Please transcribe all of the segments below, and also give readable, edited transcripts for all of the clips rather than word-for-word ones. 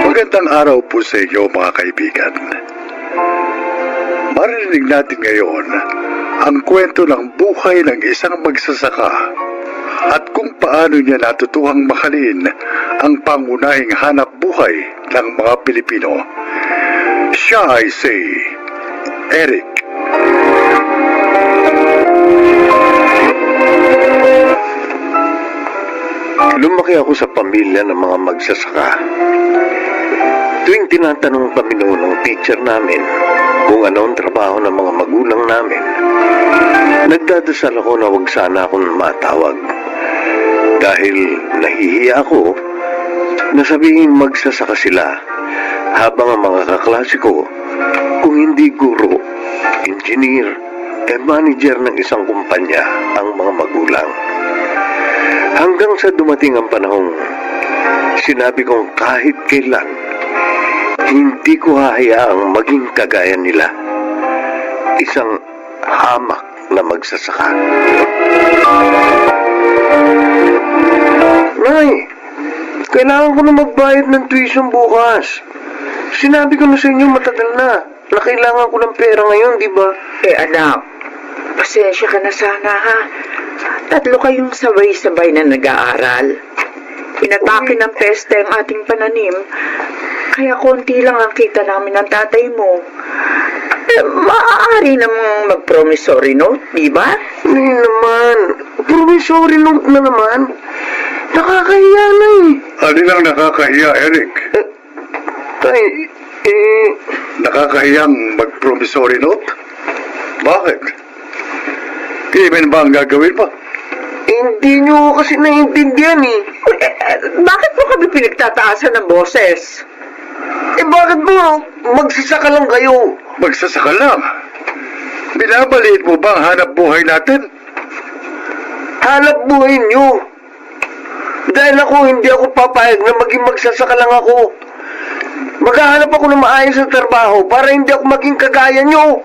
Magandang araw po sa inyo mga kaibigan. Maririnig natin ngayon ang kwento ng buhay ng isang magsasaka at kung paano niya natutuhang mahalin ang pangunahing hanap buhay ng mga Pilipino. Siya ay si Eric. Lumaki ako sa pamilya ng mga magsasaka. Tuwing tinatanong kami noon ng teacher namin kung ano ang trabaho ng mga magulang namin, nagdadasal ako na wag sana akong matawag. Dahil nahihiya ako na sabihin magsasaka sila habang ang mga kaklase ko, kung hindi guro, engineer, manager ng isang kumpanya ang mga magulang. Hanggang sa dumating ang panahong sinabi kong kahit kailan, hindi ko hahayaang maging kagaya nila. Isang hamak na magsasaka. Nay, kailangan ko na magbayad ng tuition bukas. Sinabi ko na sa inyo matagal na kailangan ko ng pera ngayon, di ba? Anak, pasensya ka na sana ha. Tatlo kayong sabay-sabay na nag-aaral. Pinatake ng peste ang ating pananim, kaya konti lang ang kita namin ng tatay mo. Maaari namang mag-promissory note, di ba? Hindi naman. Promissory note na naman. Nakakahiya na eh. Alin ang nakakahiya, Eric? Nakakahiyang mag-promissory note? Bakit? Krimen ba ang gagawin mo? Hindi nyo kasi naiintindihan eh. Bakit mo kami pinagtataasan ng boses? Bakit mo? Magsasaka lang kayo. Magsasaka lang? Binabaliit mo ba ang hanap buhay natin? Hanap buhay nyo. Dahil hindi ako papayag na maging magsasaka lang ako. Maghahanap ako ng maayos na trabaho para hindi ako maging kagaya nyo.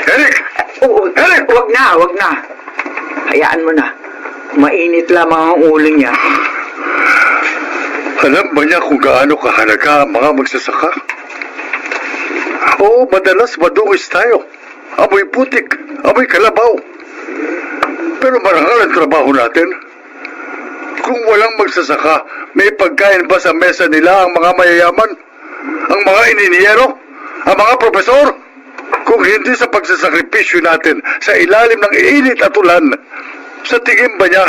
Eric! Eric! Wag na. Hayaan mo na. Mainit lamang ang ulo niya. Alam ba niya kung gaano kahalaga ang mga magsasaka? Oo, madalas madungis tayo. Amoy putik, amoy kalabaw. Pero marangal ang trabaho natin. Kung walang magsasaka, may pagkain ba sa mesa nila ang mga mayayaman? Ang mga ininiyero? Ang mga profesor? Kung hindi sa pagsasakripisyo natin sa ilalim ng init at ulan, sa tingin ba niya,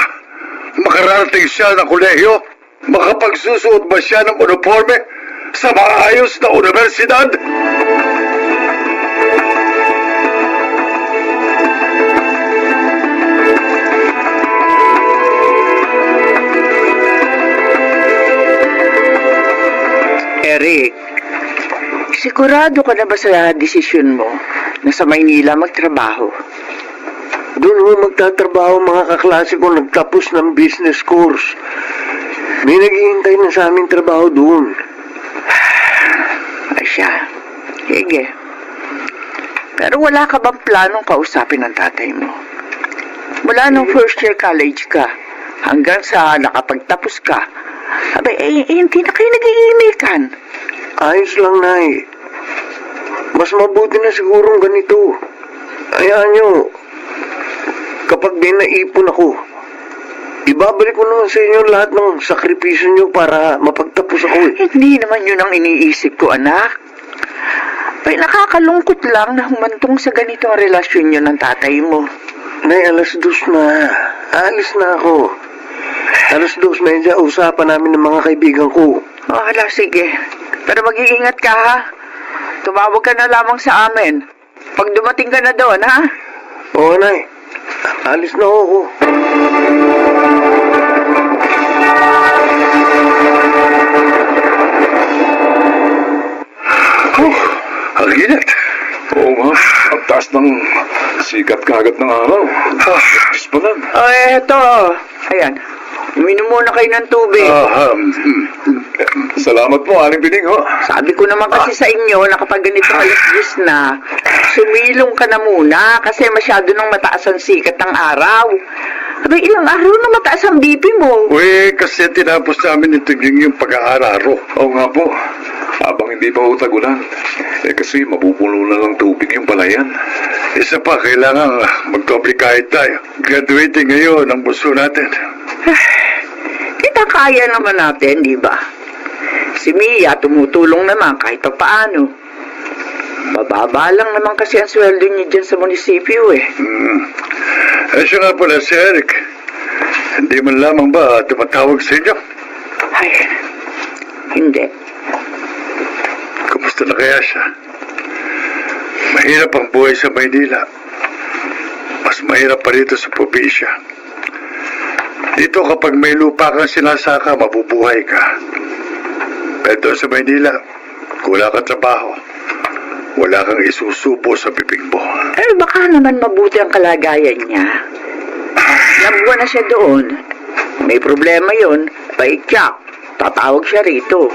makararating siya ng kolehiyo? Makapagsusuot ba siya ng uniforme sa maayos na universidad? Eric, sigurado ka na ba sa desisyon mo na sa Maynila magtrabaho? Doon ho magtatrabaho mga kaklase ko nagtapos ng business course. May naghihintay na sa aming trabaho doon. Asya, sige. Pero wala ka bang planong kausapin ng tatay mo? Mula nung first year college ka, hanggang sa nakapagtapos ka, hindi na kayo nag-iimikan. Ayos lang, Nay. Mas mabuti na sigurong ganito. Hayaan nyo, kapag may naipon ako, ibabalik ko naman sa inyo lahat ng sakripisyo nyo para mapagtapos ako eh. Hindi naman yun ang iniisip ko, anak. Ay, nakakalungkot lang na humantong sa ganitong relasyon nyo ng tatay mo. Nay, 2:00 na. Alis na ako. 2:30 usapan namin ng mga kaibigan ko. Hala, sige. Pero mag-iingat ka, ha? Tumawag ka na lamang sa amin. Pag dumating ka na doon, ha? Oo, Nay. Alis na ako. Ang init. Oo nga, ang taas ng sikat kagat ng araw. Diyos pa lang. Eto. Ayan. Uminom muna kayo ng tubig. Salamat po, Aling Pining, ho. Sabi ko naman kasi sa inyo na kapag ganito alas 10 na, sumilong ka na muna kasi masyado nang mataas ang sikat ng araw. Abay, ilang araw na mataas ang BP mo. Uy, kasi tinapos namin ito yung pag-aararo. Oo nga po. Habang hindi pa utagulan. Kasi mapupuno na ng tubig yung palayan. Isa pa, kailangan mag-doble kahit tayo. Graduating ngayon ang buso natin. Kita kaya naman natin, di ba? Si Mia tumutulong naman kahit pa paano. Mababa lang naman kasi ang sweldo niya dyan sa munisipyo eh. Siya nga pala si Eric. Hindi man lamang ba tumatawag sa inyo? Ay, hindi. Kumusta na kaya siya? Mahirap ang buhay sa Maynila. Mas mahirap pa rito sa probinsya. Dito kapag may lupa kang sinasaka, mabubuhay ka. Pero doon sa Maynila, kung wala kang trabaho, wala kang isusubo sa bibig mo. Eh, baka naman mabuti ang kalagayan niya. Nabuwan na siya doon. May problema yun. Ay, tiyak, tatawag siya rito.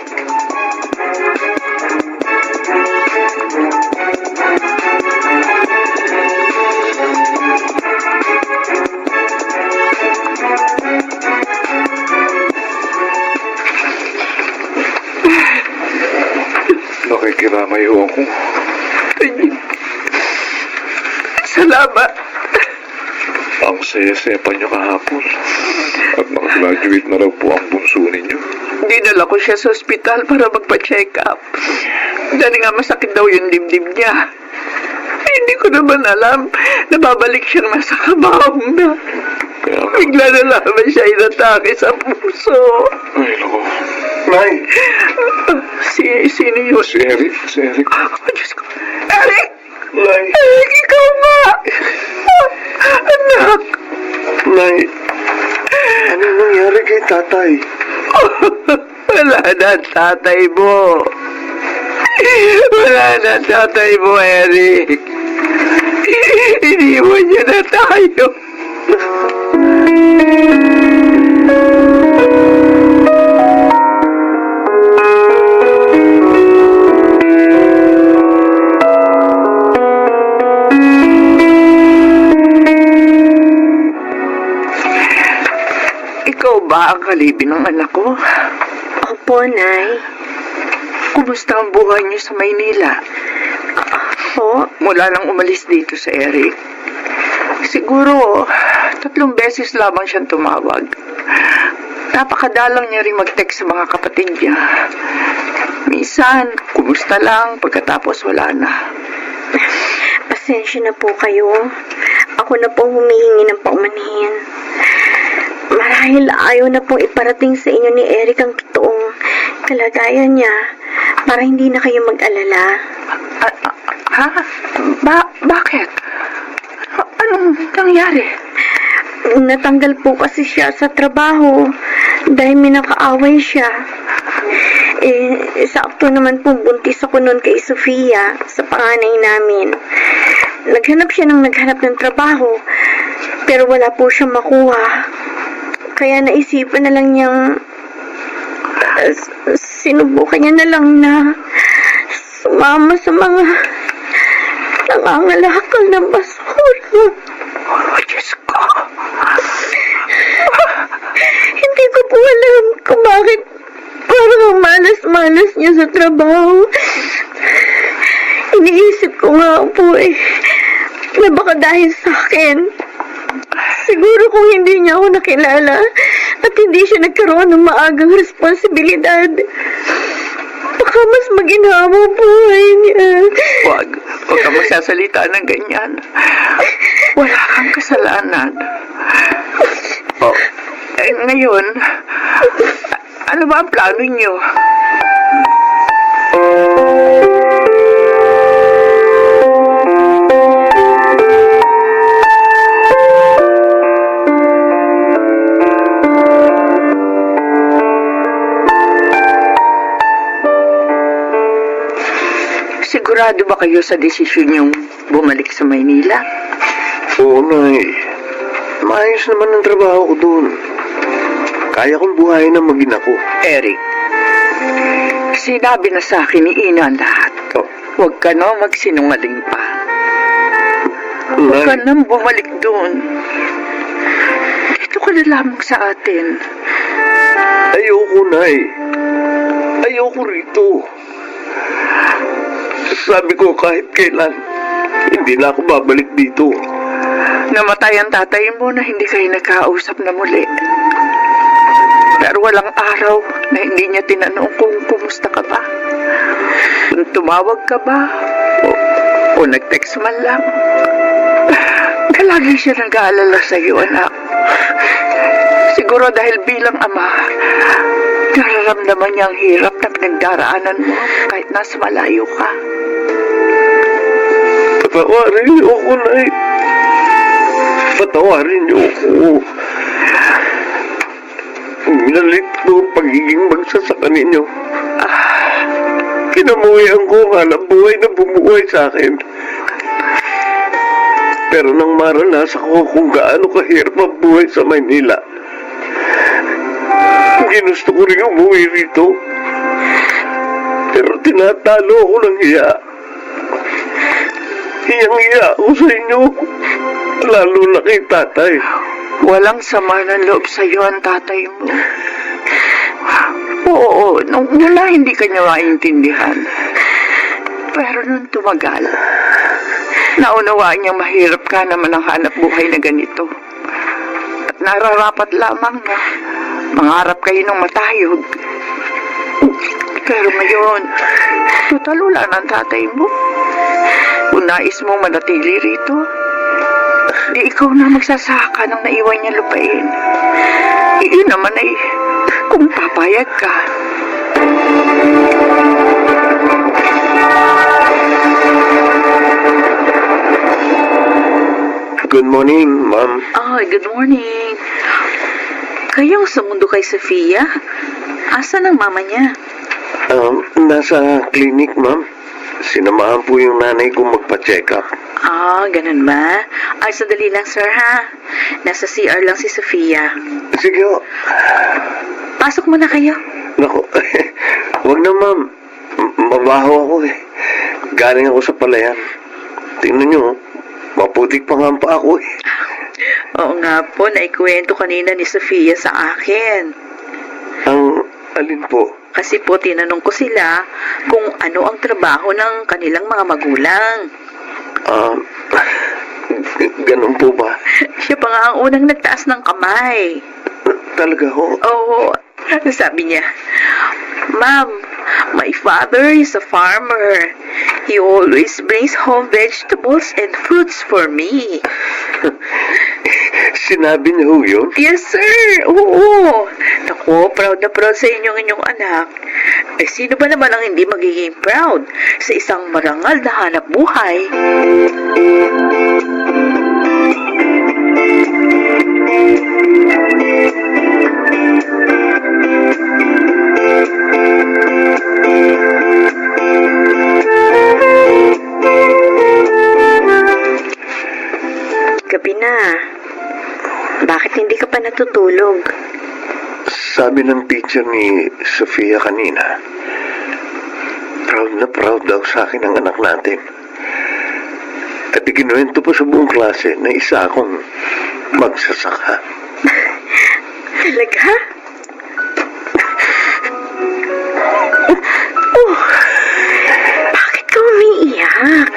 Nakikiramay ho ako. Salamat. Ang saya-saya pa niyo kahapon. At nakagraduate na raw po ang bunso ninyo. Dinala ko siya sa ospital para magpa-check up. Dahil nga masakit daw yung dibdib niya. Eh, hindi ko naman alam na babalik siyang nasa kabahong na. Kaya nga, Bigla na naman siya inatake sa puso. ay naku. Nay! Sino yun? Si Eric, si Eric. Oh, Diyos ko. Eric! Nay! Eric, ikaw ba? Anak! Nay! Ano nangyari kay tatay? Wala na ang tatay mo. Wala na ang tatay mo, Eric. Iniwan niya na tayo. Ikaw ba ang kalibin ng anak ko? Opo, Nay. Kumusta ang buhay niyo sa Maynila? Po, Mula nang umalis dito sa Eric. Siguro, 3 beses lamang siyang tumawag. Napakadalang niya rin mag-text sa mga kapatid niya. Minsan, kumusta lang, pagkatapos wala na. pasensya na po kayo. Ako na po humihingi ng paumanhin. Marahil ayaw na pong iparating sa inyo ni Eric ang totoong kalagayan niya para hindi na kayo mag-alala. Ha? Bakit? Anong nangyari? Natanggal po kasi siya sa trabaho dahil may nakaaway siya. Sakto naman po buntis ako noon kay Sofia sa panganay namin. Naghanap siya ng trabaho pero wala po siyang makuha. Kaya naisipan na lang niyang sinubukan niya na lang na sumama sa mga nangangalakal ng basura. Oh, Diyos ko. Hindi ko po alam kung bakit parang ang malas-malas niya sa trabaho. Iniisip ko nga po na baka dahil sa akin. Siguro kung hindi niya ako nakilala at hindi siya nagkaroon ng maagang responsibilidad, baka mas maginhawa buhay niya. Huwag ka magsasalita ng ganyan. Wala kang kasalanan. Ngayon, ano ba ang plano niyo? Sigurado ba kayo sa desisyon niyong bumalik sa Maynila? Oo, Nay. Maayos naman ang trabaho ko doon. Kaya kong buhayin ang mag-ina ko. Eric, sinabi na sa akin ni Ina ang lahat. Huwag ka na magsinungaling pa. Huwag ka Nay, nang bumalik doon. na lamang sa atin. Ayoko, Nay. Ayoko rito. Sabi ko kahit kailan, hindi na ako babalik dito. Namatay ang tatay mo na hindi kayo nagkausap na muli. Pero walang araw na hindi niya tinanong kung kumusta ka ba. Kung tumawag ka ba o nag-text man lang. Lagi siya nag-aalala sa iyo, anak. Siguro dahil bilang ama, nararamdaman niya ang hirap na pinagdaraanan mo kahit nasa malayo ka. Patawarin niyo ako, Nay. Patawarin niyo ako. Minalit ko ang pagiging magsasaka ninyo. Kinamuhian ko ang hanap buhay na bumuhay sa akin. Pero nang maranasan ko kung gaano kahirap ang buhay sa Maynila, ginusto ko rin umuwi rito. Pero tinatalo ako ng hiya. Hiyang-hiya ako sa inyo. Lalo na kay tatay. Walang sama ng loob sa iyo ang tatay mo. Oo, nung una hindi ka niya maintindihan. Pero nung tumagal, naunawaan niyang mahirap ka naman ang hanap buhay na ganito. At nararapat lamang na mangarap kayo ng matayog. Pero ngayon, total wala ng tatay mo. Kung nais mo manatili rito, di ikaw na magsasaka ng naiwan niya lupain. Iyon naman ay kung papayag ka. Good morning, Ma'am. Good morning. Kayong sumundo kay Sofia? Asan ang mama niya? Nasa clinic, Ma'am. Sinamahan po yung nanay ko magpa-check up. Ganun ba? Ay, sandali lang, sir, ha? Nasa CR lang si Sofia. Sige ho. Pasok muna kayo. Naku, wag na, Ma'am. Mabaho ako eh. Galing ako sa palayan. Tingnan nyo, maputik pa nga ang paa ko eh. Oo nga po, naikwento kanina ni Sofia sa akin. Ang alin po? Kasi po, tinanong ko sila kung ano ang trabaho ng kanilang mga magulang. Ganun po ba? Siya pa nga ang unang nagtaas ng kamay. Talaga ho? Oo, sabi niya, Ma'am, my father is a farmer. He always brings home vegetables and fruits for me. Sinabi niyo ho yun? Yes, sir. Oo. Naku, proud na proud sa inyong anak. Eh, sino ba naman ang hindi magiging proud sa isang marangal na hanap buhay? Gabi na. Bakit hindi ka pa natutulog? Sabi ng teacher ni Sofia kanina, proud daw sa akin ang anak natin. At ikinuwento pa sa buong klase na isa akong magsasaka. Talaga? Bakit ka umiiyak?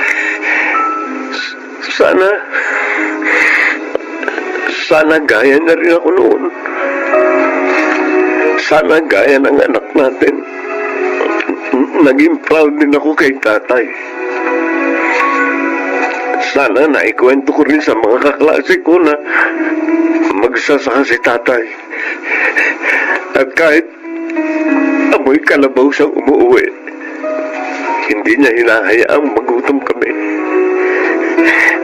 Sana gaya na rin ako noon. Sana gaya ng anak natin. Naging proud din ako kay tatay. Sana naikwento ko rin sa mga kaklase ko na magsasaka si tatay. At kahit amoy kalabaw siyang umuwi, hindi niya hinahayaang magutom kami.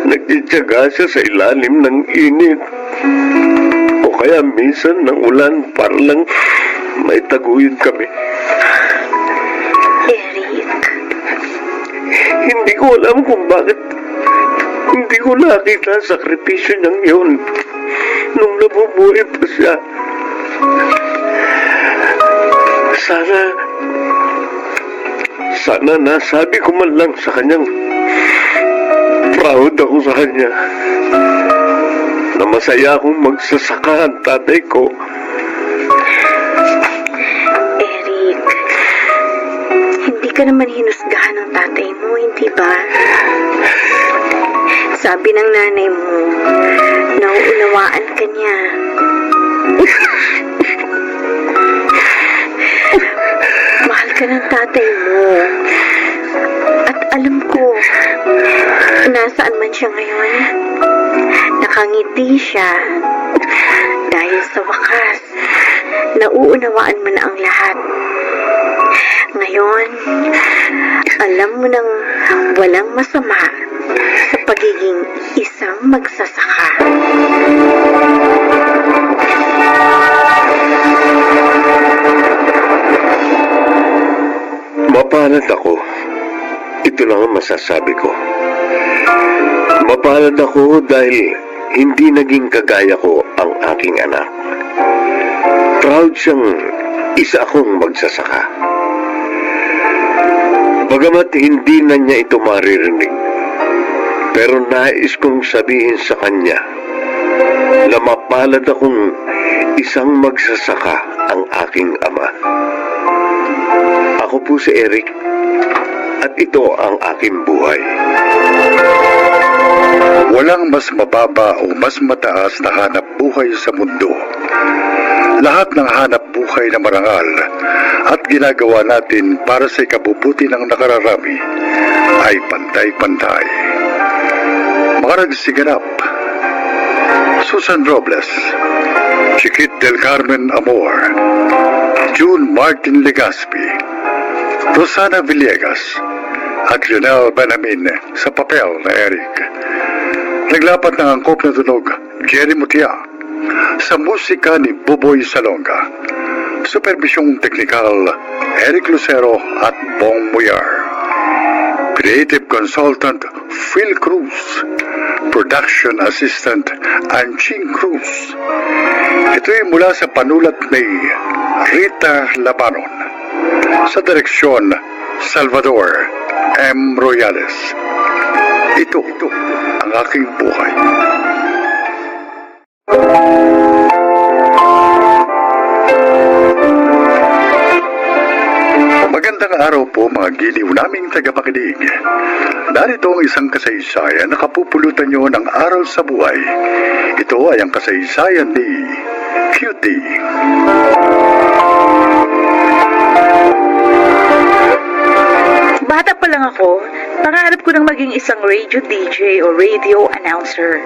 Nagtitiyaga siya sa ilalim ng init o kaya minsan ng ulan para lang may taguyod kami. Eric. Hindi ko alam kung bakit hindi ko nakita ang sakripisyo niyang yun nung nabubuhay pa siya. Sana nasabi ko man lang sa kanyang proud ako sa kanya. na masaya akong magsasaka ang tatay ko. Eric, hindi ka naman hinusgahan ng tatay mo, hindi ba? Sabi ng nanay mo, nauunawaan ka niya. Mahal ka ng tatay mo. At alam ko, nasaan man siya ngayon, nakangiti siya. Dahil sa wakas, nauunawaan mo na ang lahat. Ngayon, alam mo nang walang masama sa pagiging isang magsasaka. Mapalad ako. Ito lang ang masasabi ko. Mapalad ako dahil hindi naging kagaya ko ang aking anak. Proud siyang isa akong magsasaka. Bagamat hindi na niya ito maririnig, pero nais kong sabihin sa kanya na mapalad akong isang magsasaka ang aking ama. Ako po si Eric at ito ang aking buhay. Walang mas mababa o mas mataas na hanap buhay sa mundo. Lahat ng hanap buhay na marangal at ginagawa natin para sa ikabubuti ng nakararami ay pantay-pantay. Mga nagsiganap: Susan Robles, Chiquit del Carmen Amor, June Martin Legaspi, Rosana Villegas, at Lionel Benamin sa papel na Eric. Naglapat ng angkop na tunog Jerry Mutia, sa musika ni Buboy Salonga. Supervisyong teknikal Eric Lucero at Bong Muyar. Creative Consultant Phil Cruz. Production Assistant Anching Cruz. Ito'y mula sa panulat ni Rita Labanon. Sa direksyon Salvador M. Royales. Ito ang aking buhay. Magandang araw po mga giliw naming tagapakinig. Narito ang isang kasaysayan na kapupulutan nyo ng aral sa buhay. Ito ay ang kasaysayan ni Cutie. Bata pa lang ako, pangarap ko nang maging isang radio DJ o radio announcer.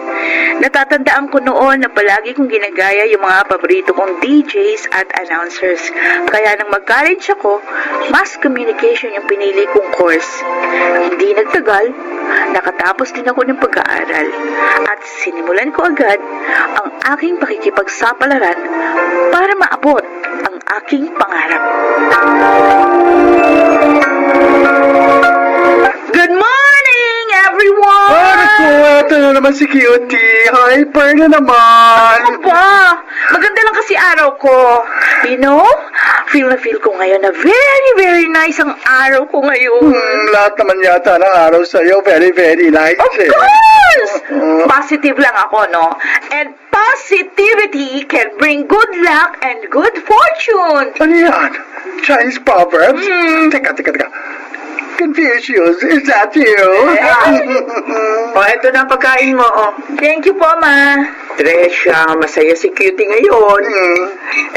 Natatandaan ko noon na palagi kong ginagaya yung mga paborito kong DJs at announcers. Kaya nang mag-college ako, mass communication yung pinili kong course. Hindi nagtagal, nakatapos din ako ng pag-aaral. At sinimulan ko agad ang aking pakikipagsapalaran para maabot ang aking pangarap. Good morning, everyone! Ito na naman si Cutie. Hyper na naman. Ano ba? Maganda lang kasi araw ko. You know, feel na feel ko ngayon na very, very nice ang araw ko ngayon. Lahat naman yata ng araw sa'yo, very, very nice. Of course! Positive lang ako, no? And positivity can bring good luck and good fortune. Ano yan? Chinese proverbs? Teka. Confucius, is that you? O, ito na ang pagkain mo, oh. Thank you po, Ma. Tresya, masaya si Cutie ngayon.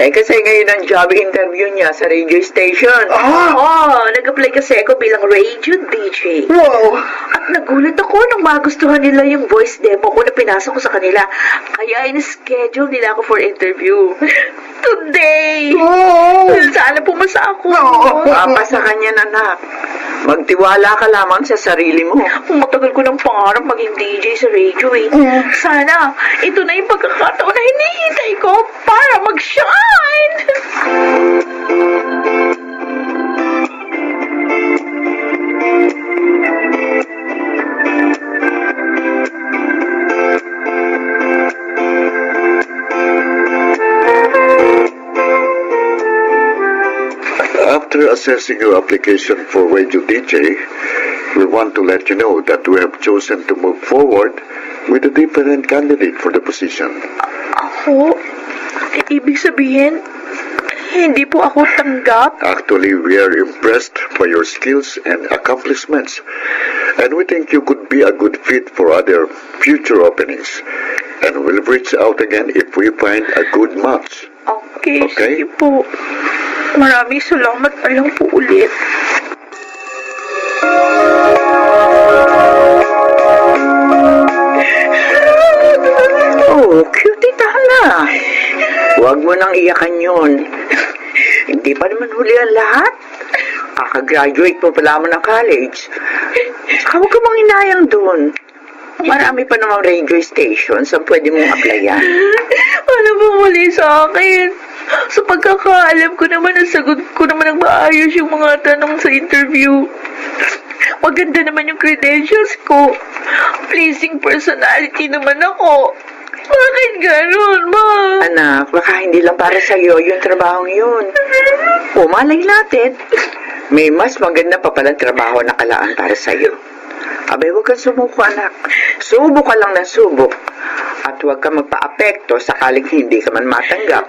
Kasi ngayon ang job interview niya sa radio station. Oo, nag-apply kasi ako bilang radio DJ. Wow! At nagulat ako nung magustuhan nila yung voice demo ko na pinasa ko sa kanila. Kaya in-schedule nila ako for interview. Today! Oh! Sana pumasa ako. Papasa ka niyan, anak. Magtiwala ka lamang sa sarili mo. Matagal ko ng pangarap maging DJ sa radio eh. Sana, ito na yung pagkakataon na hinihintay ko para mag-shine! After assessing your application for radio DJ, we want to let you know that we have chosen to move forward with a different candidate for the position. Ako? Ibig sabihin, hindi po ako tanggap? Actually, we are impressed by your skills and accomplishments, and we think you could be a good fit for other future openings. And we'll reach out again if we find a good match. Okay, Okay. sige po. Maraming salamat na lang po ulit. Oh, cutie tala. Huwag mo nang iyakan yun. Hindi pa naman huli ang lahat. Kakagraduate mo pa lamang ng college. Huwag ka mang inayang doon. Marami pa namang radio stations ang pwede mong applyan. Ano bang mali sa akin? Sa pagkakaalam ko naman, nasagot ko naman ng maayos yung mga tanong sa interview. Maganda naman yung credentials ko. Pleasing personality naman ako. Bakit ganun, ma? Anak, baka hindi lang para sa'yo yung trabahong yun. O malay natin, may mas maganda pa palang trabaho na kalaan para sa'yo. Abay, huwag kang sumuko, anak. Subok ka lang ng subok. At huwag kang magpa-apekto sakaling hindi ka man matanggap.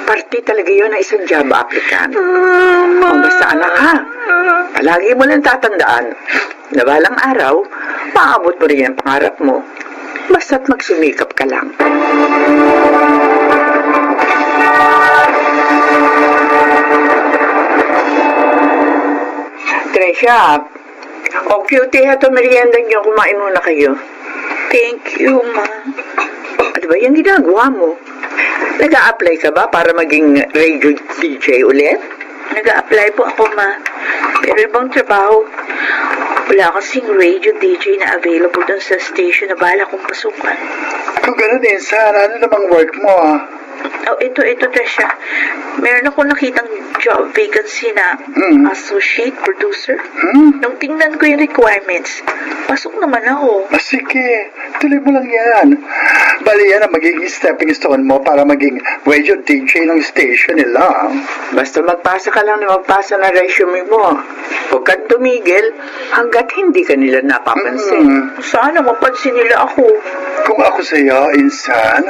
Parte talaga yun ng isang job applicant. O basta, anak, ha? Palagi mo lang tatandaan na balang araw, maabot mo rin ang pangarap mo. Basta't magsumikap ka lang. Tresha, o cutie, ito merienda niyo. Kumain muna kayo. Thank you, ma. Ano ba yung ginagawa mo? Nag-a-apply ka ba para maging radio DJ ulit? Nag-a-apply po ako, ma. Pero ibang trabaho. Wala kasing radio DJ na available dun sa station na bala kong pasukan. Kung gano'n din, Sarah, ano namang work mo, ah? Oh, ito, Tasha. Meron ako nakitang job vacancy na associate producer. Nung tingnan ko yung requirements, pasok naman ako. Sige, tuloy mo lang yan. Bali yan ang magiging stepping stone mo para maging radio DJ ng station nila. Basta magpasa ka lang na magpasa na resume mo. Huwag kang tumigil hanggat hindi ka nila napapansin. Sana mapansin nila ako. Kung ako sa'yo, Insan,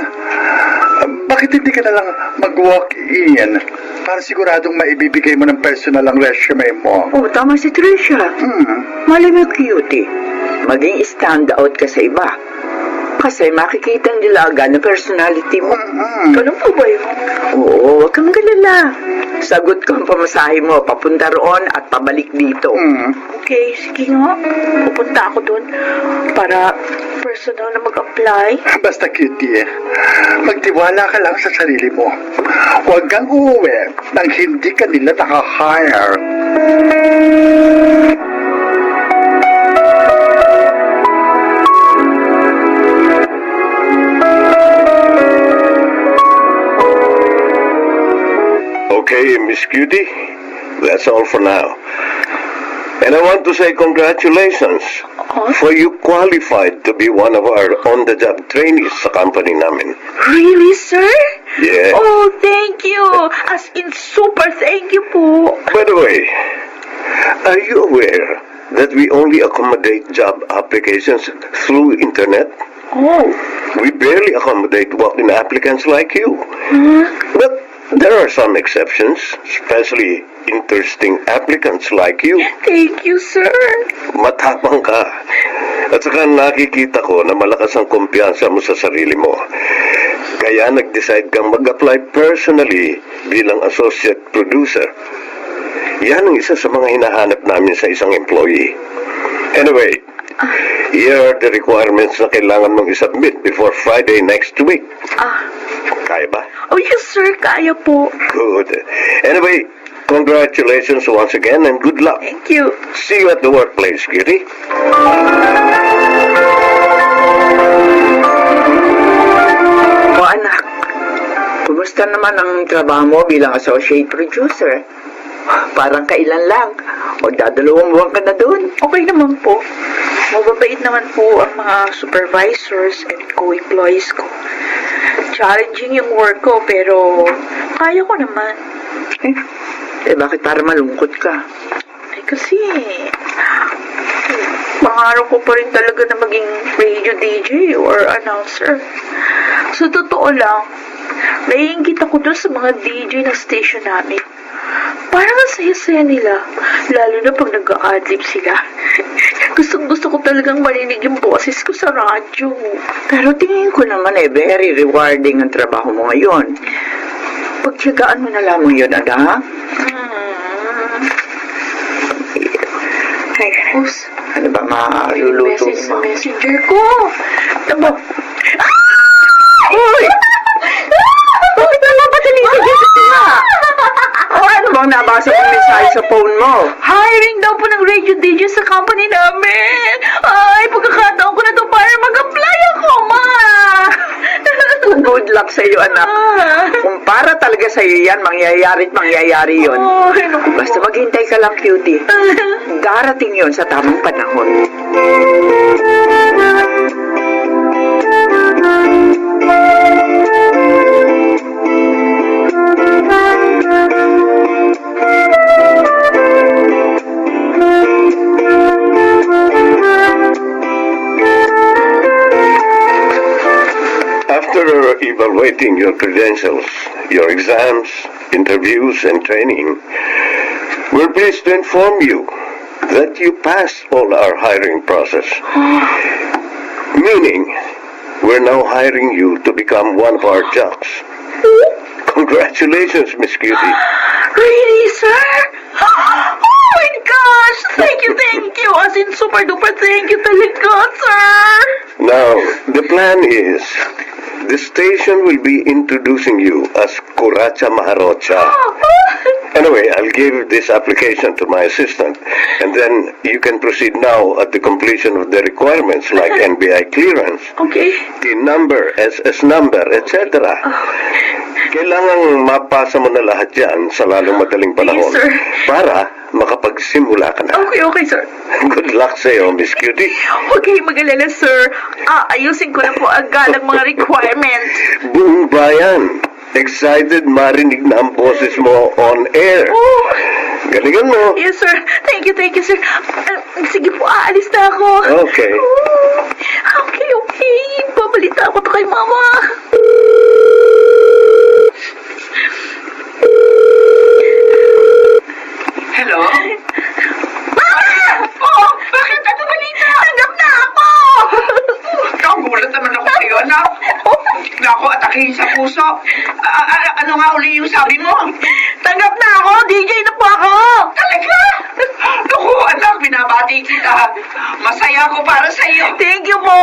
bakit hindi ka na lang mag-walk-in para siguradong maibibigay mo ng personal ang resume mo? Oh, tama si Tricia. Malay mo, cutie. Maging stand out ka sa iba. Kasi makikita nila agad na personality mo. Ganun po ba yun? Oo, huwag kang galala. Sagot ko ang pamasahe mo, papunta roon at pabalik dito. Okay, sige nga. Pupunta ako doon para personal na mag-apply. Basta cutie, magtiwala ka lang sa sarili mo. Huwag kang uuwi nang hindi ka nila nakahire. Okay, Miss Cutie, that's all for now. And I want to say congratulations for you qualified to be one of our on-the-job trainees sa company namin. Really, sir? Yeah. Oh, thank you. As in, super thank you po. By the way, are you aware that we only accommodate job applications through internet? Oh, We barely accommodate walk-in applicants like you. But there are some exceptions, especially interesting applicants like you. thank you, sir. Matapang ka. At saka nakikita ko na malakas ang kumpiyansa mo sa sarili mo. Kaya nag-decide kang mag-apply personally bilang associate producer. Yan ang isa sa mga hinahanap namin sa isang employee. Anyway, here are the requirements na kailangan mong isubmit before Friday next week. Kaya ba? Oh, yes, sir. Kaya po. Good. Anyway, congratulations once again and good luck. Thank you. See you at the workplace, Kitty. O anak, kumusta naman ang trabaho mo bilang associate producer? Parang kailan lang. O dadalawang buwan ka na doon. Okay naman po. Mababait naman po ang mga supervisors and co-employees ko. Challenging yung work ko, pero kaya ko naman. Bakit para malungkot ka? Ay, kasi mga pangarap ko pa rin talaga na maging radio DJ or announcer. Sa totoo lang, naiingit ako dun sa mga DJ ng station namin. Parang ang saya-saya nila, lalo na pag nag-a-adlib sila. Gusto ko talagang marinig yung boses ko sa radyo. Pero tingin ko naman very rewarding ang trabaho mo ngayon. Pagtiyagaan mo na lamang yun, anak. Ay, Rose. Ano ba maluluto Message sa mo? messenger ko. Tama. Uy! Bakit naman ba tinitigil na? O ano bang nabasa kong mensahe sa phone mo? Hiring daw po ng radio DJ sa company namin. Ay, pagkakataon ko na to para mag-apply ako, ma. Good luck sa iyo, anak. Kung para talaga sa iyo yan, mangyayari yun. Ay, naku po. Basta maghintay ka lang, cutie. Darating yun sa tamang panahon. After evaluating your credentials, your exams, interviews, and training, we're pleased to inform you that you passed all our hiring process. Meaning, we're now hiring you to become one of our jocks. Congratulations, Miss Cutie. Really, sir? Oh my gosh! Thank you. As in, super duper thank you talaga, sir. Now, the plan is, the station will be introducing you as Kuracha Maharocha. Anyway, I'll give this application to my assistant, and then you can proceed now at the completion of the requirements like NBI clearance, Okay. TIN number, SS number, etc. Kailangang mapasa mo na lahat yan sa lalong madaling panahon Yes, sir. para makapagsimula ka na. Okay, sir. Good luck sa iyo, Miss Cutie. Huwag kayong mag-alala, sir. Ayusin ko na po agad ang mga requirements. Buong bayan, excited marinig na ang boses mo on air. Oh, Galingan mo. yes, sir. Thank you, sir. Sige po, aalis na ako. Okay. Okay. Babalita ako to kay mama. Hello? Mama! Oh, bakit ano balita? Tanggap na ako! Nagulat naman ako sa'yo, anak. Bigla ako atakihin sa puso. Ano nga uli yung sabi mo? Tanggap na ako! DJ na po ako! Talaga? Naku, anak, binabati kita. Masaya ako para sa'yo. Thank you po!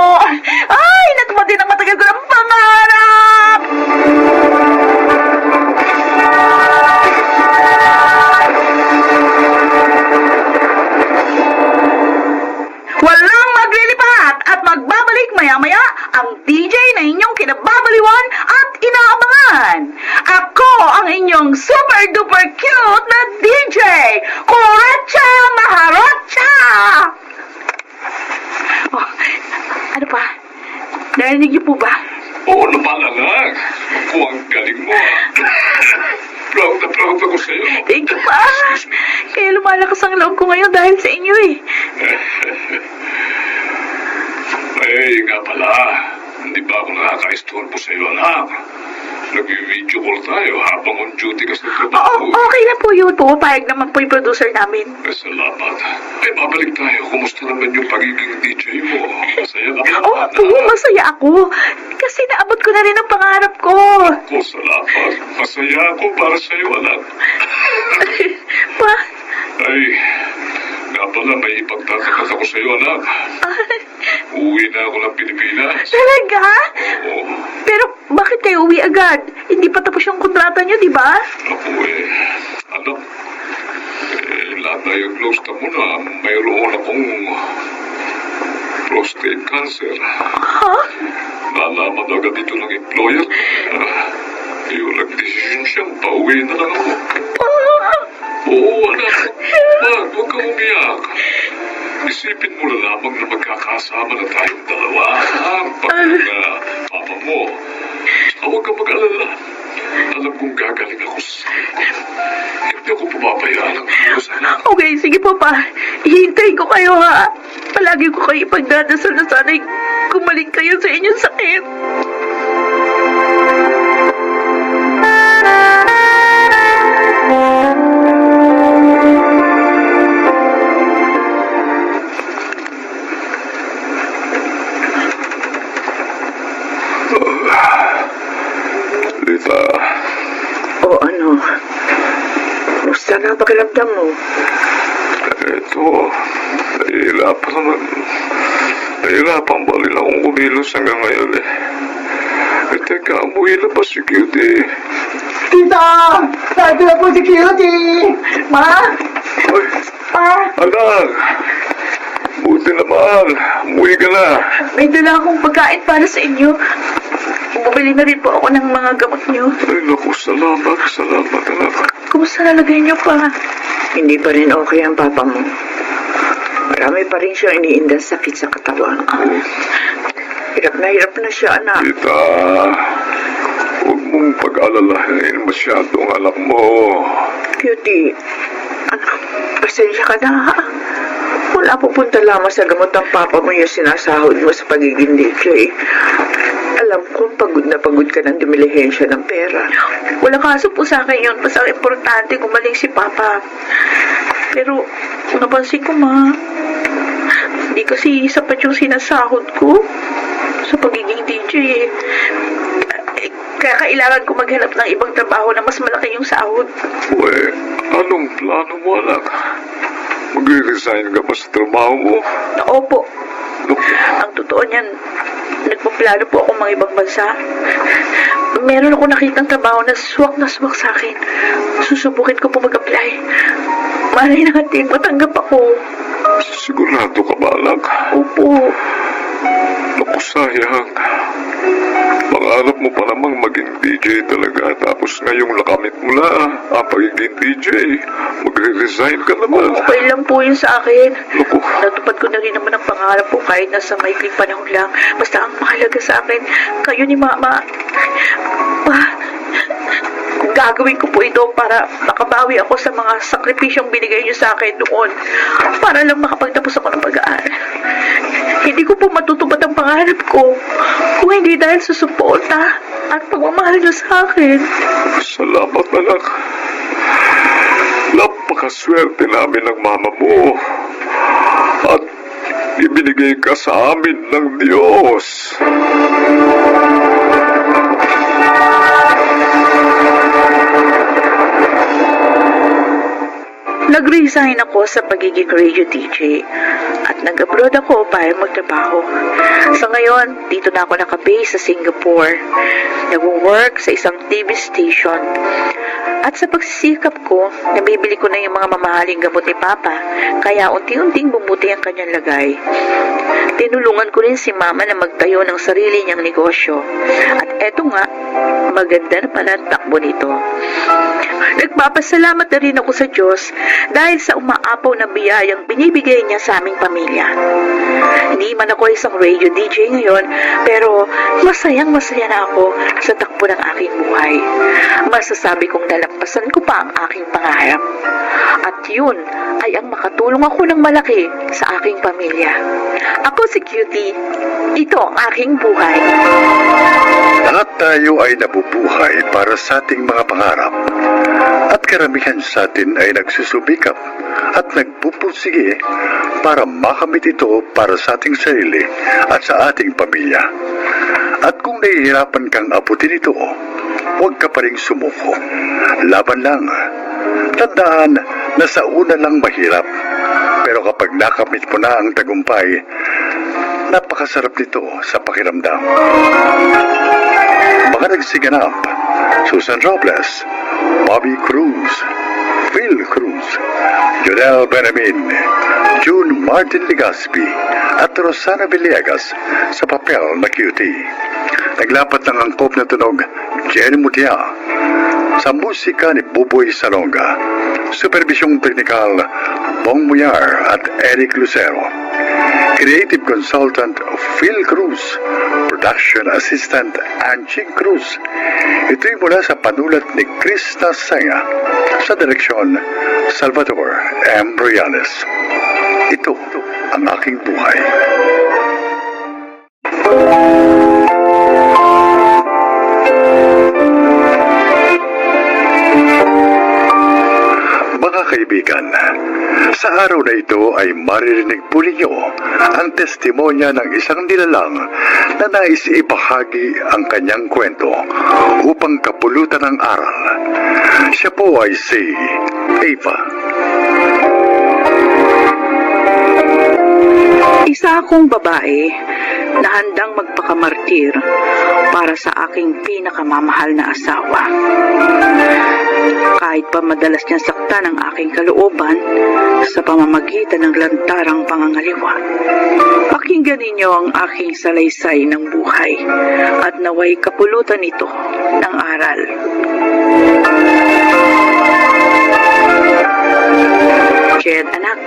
Ay, natupad din ang matagal ko ng pangarap! Walang maglilipat at magbabalik maya-maya ang DJ na inyong kinababaliwan at inaabangan. Ako ang inyong super-duper cute na DJ, Kuracha Maharocha! Oh, ano pa? Narinig niyo po ba? Oo naman, anak. Kung ang galing mo. Proud na proud ako sa'yo. Thank you pa. Kaya lumalakas ang loob ko ngayon dahil sa inyo eh. Ay, nga pala. Hindi ba ako nakaka-istorbo sa'yo, anak? Nag-video call tayo habang on duty ka sa Oo, trabaho. okay na po yun. Pumapayag naman po yung producer namin. Salamat. Ay, babalik tayo. Kumusta naman yung pagiging DJ mo? Masaya ka ba? Oo, masaya ako. Kasi naabot ko na rin ang pangarap ko. Ako, salamat. Masaya ako para sa'yo, anak. Pa, Ay, nga pala, may ipagtatakas ako sa'yo, anak. Uwi na ako ng Pilipinas. talaga? Oo. Pero bakit kayo uwi agad? Hindi pa tapos yung kontrata nyo, di ba? Ako anak, na-diagnose na mo na mayroon akong prostate cancer. Ha? Nalaman agad ito ng employer. Yung nag-decision siyang pauwi na lang ako. Oo, anak. Huwag kang umiyak. Isipin mo na lamang na magkakasama na tayong dalawa. Pag papa mo. Saka huwag kang mag-alala. Alam kong gagaling ako sa sakit ko. Hindi ako pumabayaan ng Diyos, anak. Okay, sige po pa. Ihintayin ko kayo ha. Palagi ko kayo ipagdadasal na sana'y gumaling kayo sa inyong sakit. Lita, O ano? Kumusta na ang pakiramdam mo? eto, nahihirapan ba rin akong kumilos hanggang ngayon eh. Teka, umuwi na pa si Cutie. Tita! Sabi na po si Cutie! Ma? Ay, Pa? anak! Buti naman, umuwi ka na. May dala akong pagkain para sa inyo. Bumili na rin po ako ng mga gamot niyo. Ay, naku, salamat anak. Kumusta nalagay niyo pa? Hindi pa rin okay ang papa mo. Marami pa rin siyang iniindang sakit sa katawan. Hirap na siya, anak. Tita, huwag mong pag-alalahin masyadong anak mo. Cutie, anak, pasensya ka na, ha? Wala pupunta lamang sa gamot ng papa mo yung sinasahod mo sa pagiging DJ. Alam ko, pagod na pagod ka ng dumilihensya ng pera. Wala kaso po sa akin yun. Basta importante gumaling si Papa. Pero, napansin ko, Ma, hindi kasi sapat yung sinasahod ko sa pagiging DJ. Kaya kailangan ko maghanap ng ibang trabaho na mas malaki yung sahod. Uwe, anong plano mo anak? Magre-resign ka ba sa trabaho mo? Opo. Naku, Ang totoo niyan, nagpaplano po akong mga ibang bansa. Meron ako nakitang trabaho na swak sa akin. Susubukin ko po mag-apply. Malay natin, matanggap ako. sigurado ka ba anak? Opo. Naku, sayang. Pangarap mo pa namang maging DJ talaga, tapos ngayong nakamit mo na ang pagiging DJ. Magre-resign ka naman. Okay lang po yun sa akin. Naku, Natupad ko na rin naman ang pangarap ko kahit nasa maikling panahon lang. Basta ang mahalaga sa akin, kayo ni Mama. Pa, gagawin ko po ito para makabawi ako sa mga sakripisyong binigay niyo sa akin noon. Para lang makapagtapos ako ng pag-aaral. Hindi ko po matutupad ang pangarap ko kung hindi dahil sa suporta at pagmamahal niyo sa akin. salamat anak. Napakaswerte namin ng mama mo. At ibinigay ka sa amin ng Diyos. Nag-resign ako sa pagiging radio DJ at nag-abroad ako para magtrabaho. Sa ngayon, dito na ako nakabase sa Singapore. Nag-work sa isang TV station. At sa pagsisikap ko, nabibili ko na yung mga mamahaling gamot ni Papa, kaya unti-unting bumuti ang kanyang lagay. Tinulungan ko rin si Mama na magtayo ng sarili niyang negosyo. At eto nga, maganda na pala ang takbo nito. Nagpapasalamat na rin ako sa Diyos dahil sa umaapaw na biyayang binibigay niya sa aming pamilya. Hindi man ako isang radio DJ ngayon, pero masayang-masaya na ako sa takbo ng aking buhay. Masasabi kong nalampasan ko pa ang aking pangarap. At yun ay ang makatulong ako ng malaki sa aking pamilya. Ako si Cutie. Ito ang aking buhay. Lahat tayo ay nabubuhay para sa ating mga pangarap. At karamihan sa atin ay nagsusubikap at nagpupursige para makamit ito para sa ating sarili at sa ating pamilya. At kung nahihirapan kang abutin ito, huwag ka pa rin sumuko. Laban lang. Tandaan na sa una lang mahirap. Pero kapag nakamit mo na ang tagumpay, napakasarap nito sa pakiramdam. Mga nagsiganap, Susan Robles, Bobby Cruz, Phil Cruz, Jonel Benamin, June Martin Legaspi, at Rosana Villegas sa papel na Cutie. Naglapat ng angkop na tunog, Jenny Mutia, sa musika ni Buboy Salonga, supervisyong teknikal, Bong Muyar at Eric Lucero. Creative Consultant Phil Cruz, Production Assistant Angie Cruz. Ito'y mula sa panulat ni Krista Senga, sa direksyon Salvador M. Brianes. Ito ang aking buhay. Mga kaibigan, sa araw na ito ay maririnig po ninyo ang testimonya ng isang nilalang na nais ibahagi ang kanyang kwento upang kapulutan ng aral. Siya po ay si Eva. Isa akong babae na handang magpakamartir para sa aking pinakamamahal na asawa. Kahit pa madalas niyang saktan ang aking kalooban sa pamamagitan ng lantarang pangangaliwa. Pakinggan ninyo ang aking salaysay ng buhay at naway kapulutan ito ng aral. Jed, anak,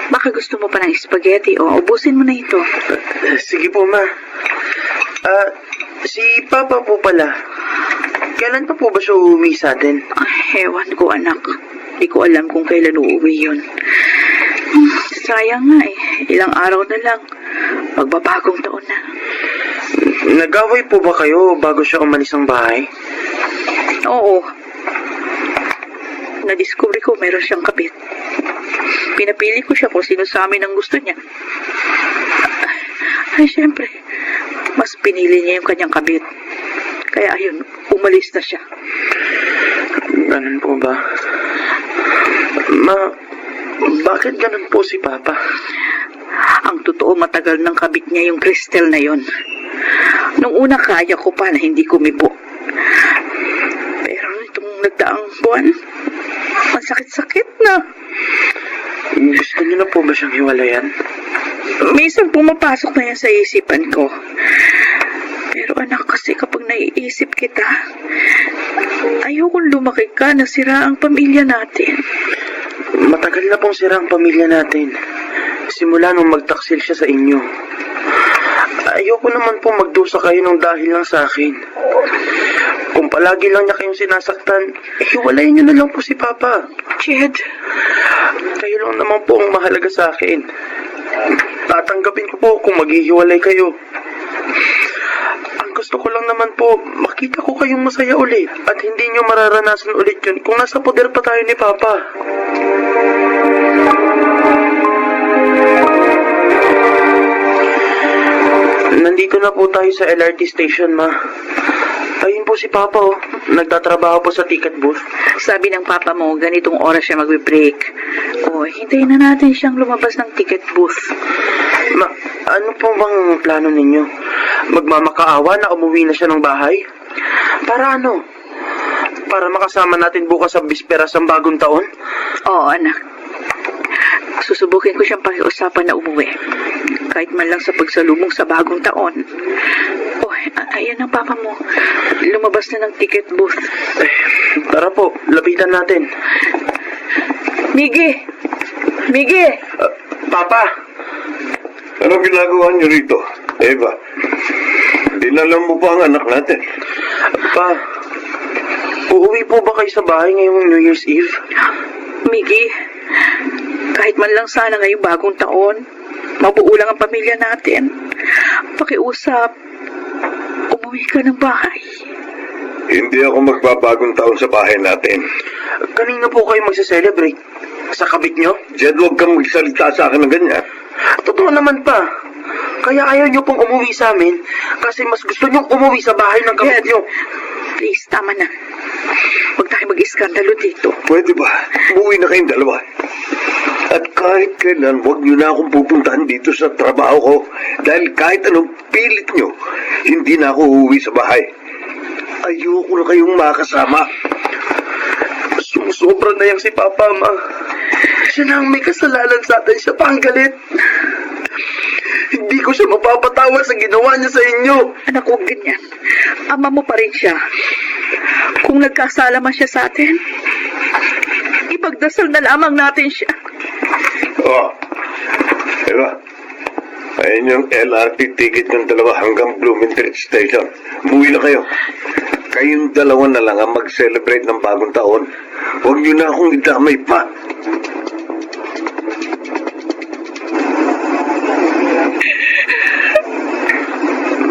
baka gusto mo pa ng spaghetti o ubusin mo na ito. Sige po, ma. Si Papa po pala. Kailan pa po ba siya uuwi sa atin? Ay, ewan ko, anak. Di ko alam kung kailan uuwi yun. Sayang nga eh. Ilang araw na lang. Magbabagong taon na. Nag-away po ba kayo bago siya umalis ng bahay? Oo. Nadiscover ko meron siyang kabit. Pinapili ko siya kung sino sa amin ang gusto niya. Ay, syempre. Mas pinili niya yung kanyang kabit. Kaya ayun, umalis na siya. Ganun po ba? Ma, bakit ganun po si Papa? Ang totoo, matagal ng kabit niya yung crystal na yon. Nung una kaya ko pa na hindi kumibo. Pero itong nagdaang buwan, ang sakit-sakit na. Gusto niyo na po ba siyang hiwalayan? Minsan pumapasok na yan sa isipan ko. Pero anak, kasi kapag naiisip kita, ayokong lumaki ka na sira ang pamilya natin. Matagal na pong sira ang pamilya natin. Simula nung magtaksil siya sa inyo. Ayoko naman pong magdusa kayo ng dahil lang sa akin. Kung palagi lang niya kayong sinasaktan, hiwalayin niyo na lang po si Papa. Jed, Kayo lang naman po ang mahalaga sa akin. Tatanggapin ko po kung maghihiwalay kayo. Ang gusto ko lang naman po, makita ko kayong masaya ulit at hindi nyo mararanasan ulit yun kung nasa poder pa tayo ni Papa. Nandito na po tayo sa LRT station, ma. Ayun po si Papa, oh. Nagtatrabaho po sa ticket booth. sabi ng papa mo, ganitong oras siya magbe-break. O, hintayin na natin siyang lumabas ng ticket booth. Ma, ano po bang plano ninyo? Magmamakaawa na umuwi na siya ng bahay? Para ano? Para makasama natin bukas sa bisperas ng bagong taon? Oo, anak. Susubukin ko siyang pakiusapan na umuwi. Kahit man lang sa pagsalubong sa bagong taon. Oh, ayan ang papa mo. Lumabas na ng ticket booth. Tara po, lapitan natin. Miggy! Miggy! Papa! Anong ginagawa niyo rito, Eva? Dinalam mo pa ang anak natin. Pa, uuwi po ba kayo sa bahay ngayong New Year's Eve? Miggy, kahit man lang sana ngayong bagong taon, mabuo lang ang pamilya natin. Pakiusap, umuwi ka ng bahay. Hindi ako magbabagong taon sa bahay natin. Kanina po kayo magsa-celebrate? Sa kabit nyo? Jed, huwag kang magsalita sa akin ng ganyan. Totoo naman pa. Kaya ayaw nyo pong umuwi sa amin kasi mas gusto nyo umuwi sa bahay ng kabit nyo. Please, tama na. Huwag tayo mag-iskandalo dito. Pwede ba? Umuwi na kayong dalawa. At kahit kailan, huwag niyo na akong pupuntahan dito sa trabaho ko. Dahil kahit anong pilit niyo, hindi na ako uuwi sa bahay. Ayoko na kayong makasama. Sumusobra na yang si Papa, Ma. Siya na ang may kasalanan sa atin. Siya pa ang galit. Hindi ko siya mapapatawa sa ginawa niya sa inyo. Anak, huwag ganyan. Ama mo pa rin siya. Kung nagkasala man siya sa atin, ipagdasal na lamang natin siya. Oh, diba? Ayun yung LRT ticket ng dalawa hanggang Bloomington Station. Umuwi na kayo. Kayong dalawa na lang ang mag-celebrate ng bagong taon. Huwag niyo na akong idamay pa.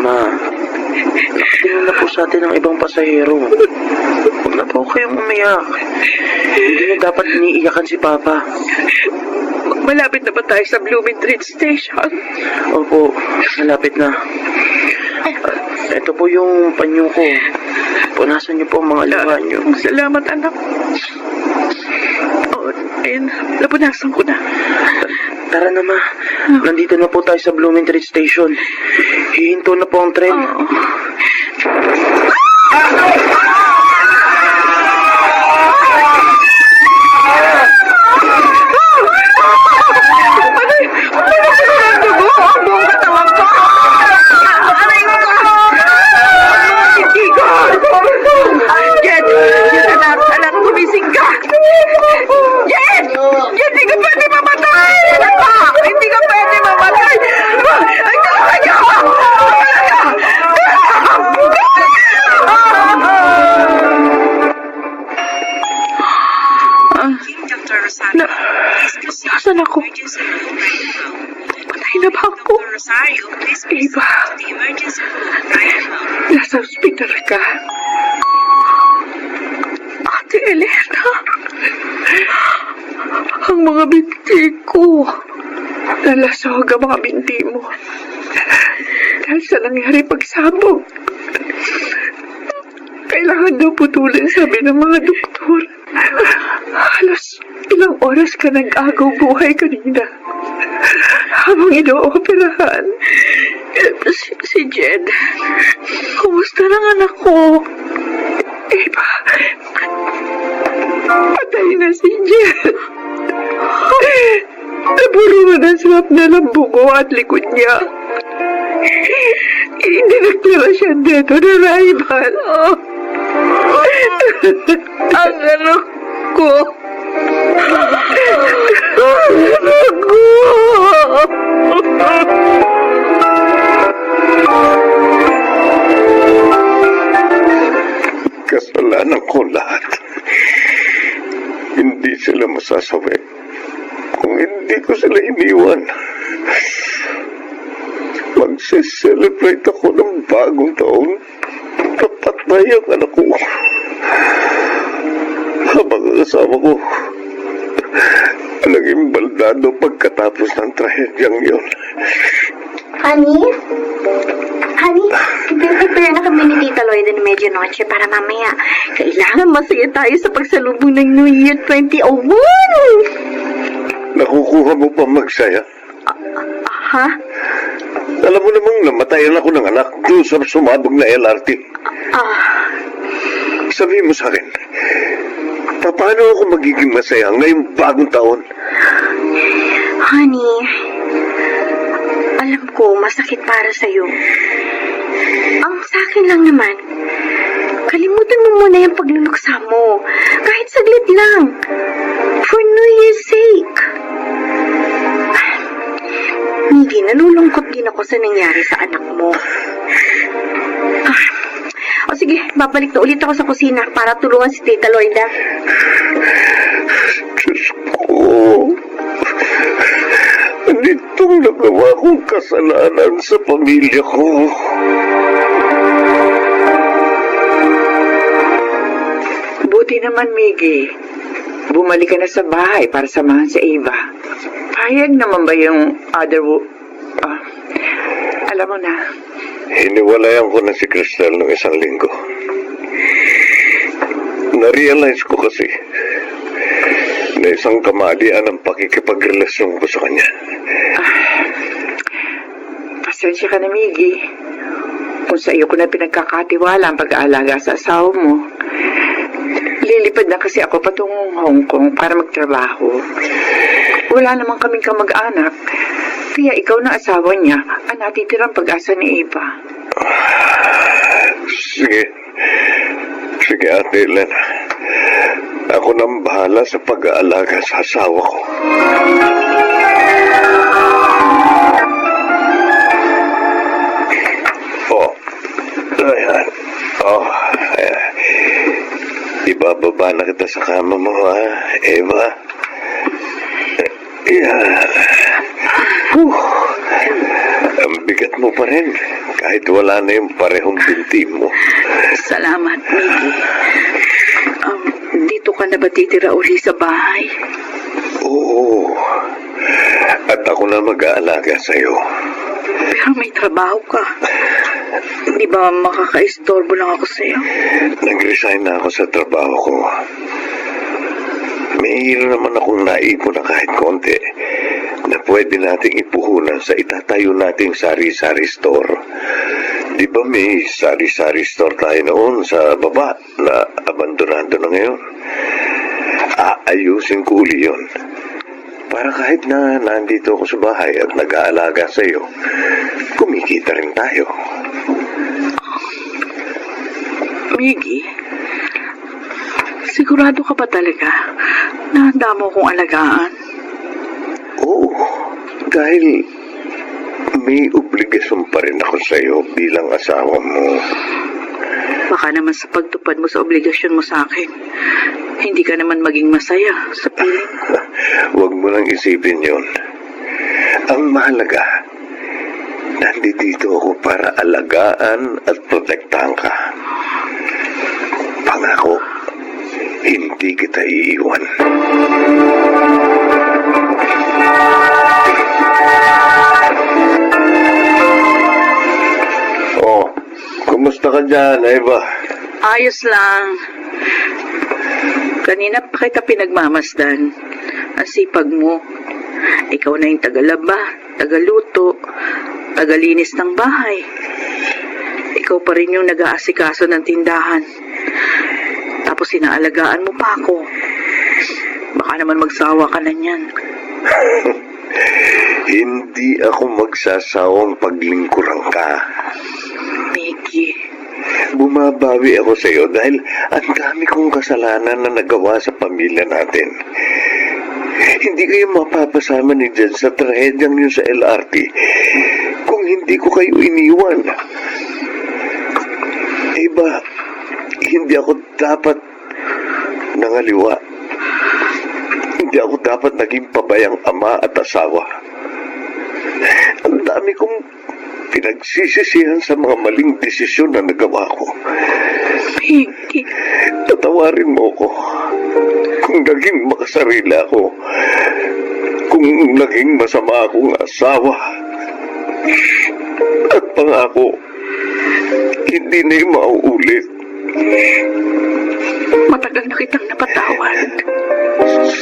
Ma, nakatingin na po sa atin ang ibang pasahero. Huwag na po kayong umiyak. Hindi na dapat iniiyakan si Papa. Malapit na ba tayo sa Blooming Treat Station? Opo, malapit na. Ito po yung panyo ko. Punasan niyo po ang mga luha niyo. Salamat, anak. Oh, ayun, napunasan ko na. Tara na, Ma. Nandito na po tayo sa Blooming Treat Station. Hihinto na po ang tren. Anak, gumising ka! Jen! Hindi ka pwede mamatay! Hindi ka pwede mamatay! Ay, tulungan niyo ako! Nasaan ako? Patay na ba ako? Eva, nasa ospital ka. Ate Elena, ang mga binti ko, nalasog ang mga binti mo. Dahil sa nangyari pagsabog. Kailangan daw putulin, sabi ng mga doktor. Halos ilang oras ka nag-agaw buhay kanina. Habang ino-operahan. Si Jed, kumusta ng anak ko? Eva, patay na si Jed. Naburuan ang sarap na ng bungo at likod niya. Dinaklara siya dito na rival. Ang anak ko. Kasalanan ko lahat. Hindi sila masasawi kung hindi ko sila iniwan. Magse-celebrate ako ng bagong taon. Napatay ang anak ko. Habang ang asawa ko naging baldado pagkatapos ng trahedyang yun. Honey, prepare na kami ni Tita Lloyd ng medianoche para mamaya. Kailangan masaya tayo sa pagsalubong ng New Year 2001. Nakukuha mo pa magsaya? Ha? Alam mo namang namatayan ako ng anak doon sa sumabog na LRT. Sabihin mo sa akin, paano ako magiging masaya ngayong bagong taon? Honey, alam ko masakit para sa'yo. Ang sa akin lang naman, kalimutan mo muna yung pagluluksa mo. Kahit saglit lang. For New Year's sake. Hindi, nalulungkot din ako sa nangyari sa anak mo. O sige, babalik na ulit ako sa kusina para tulungan si Tita Lloyda. Diyos ko, nitong nagawa kong kasalanan sa pamilya ko. Buti naman, Miggy. Bumalik ka na sa bahay para samahan si Eva. Payag naman ba yung alam mo na. Hiniwalayan ko na si Cristel noong isang linggo. Na-realize ko kasi na isang kamalian ang pakikipagrelasyon ko sa kanya. Pasensya ka na, Miggy. Kung sa iyo ko na pinagkakatiwala ang pag-aalaga sa asawa mo. Lilipad na kasi ako patungong Hong Kong para magtrabaho. Wala naman kaming kamag-anak. Kaya ikaw na asawa niya ang natitirang pag-asa ni Eva. Sige. Sige, Ate Elena. Ako nang bahala sa pag-aalaga sa asawa ko. Ayan. Ayan. Ibababa na kita sa kama mo, ha, Eva? Ayan. Ang bigat mo pa rin. Kahit wala na yung parehong binti mo. Salamat, Miggy. Dito ka na ba titira uli sa bahay? Oo. At ako na mag-aalaga sa'yo. Pero may trabaho ka. Di ba makaka-istorbo lang ako sa'yo? Nag-resign na ako sa trabaho ko. May naman akong naipon na kahit konti na pwede nating ipuhunan sa itatayo nating sari-sari store. Di ba may sari-sari store tayo noon sa baba na abandonado na ngayon? Aayusin ko uli yun. Para kahit na nandito ako sa bahay at nag-aalaga sa iyo, kumikita rin tayo. Miggy, sigurado ka ba talaga na handa mo kong alagaan? Oo, dahil may obligasyon pa rin ako sa iyo bilang asawa mo. Baka naman sa pagtupad mo sa obligasyon mo sa akin, hindi ka naman maging masaya sa piling ko. Huwag mo nang isipin yun. Ang mahalaga, nandito ako para alagaan at protektahan ka. Pangako, hindi kita iiwan. Oh, kumusta ka dyan, Eva? Ayos lang. Kanina pa kita pinagmamasdan. Ang sipag mo. Ikaw na yung tagalaba, tagaluto, tagalinis ng bahay. Ikaw pa rin yung nag-aasikaso ng tindahan. Tapos inaalagaan mo pa ako. Baka naman magsawa ka na niyan. Hindi ako magsasawang paglingkuran ka. Miggy, Bumabawi ako sa iyo dahil ang dami kong kasalanan na nagawa sa pamilya natin. Hindi kayo mapapasama ni Jen sa trahedyang yun sa LRT kung hindi ko kayo iniwan. Iba, hindi ako dapat nangaliwa. Hindi ako dapat naging pabayang ama at asawa. Ang dami kong pinagsisisihan sa mga maling desisyon na nagawa ko. Miggy, Tatawarin mo ko kung naging makasarili ako, kung naging masama akong asawa. At pangako, hindi na yung mauulit. matagal na kitang napatawad.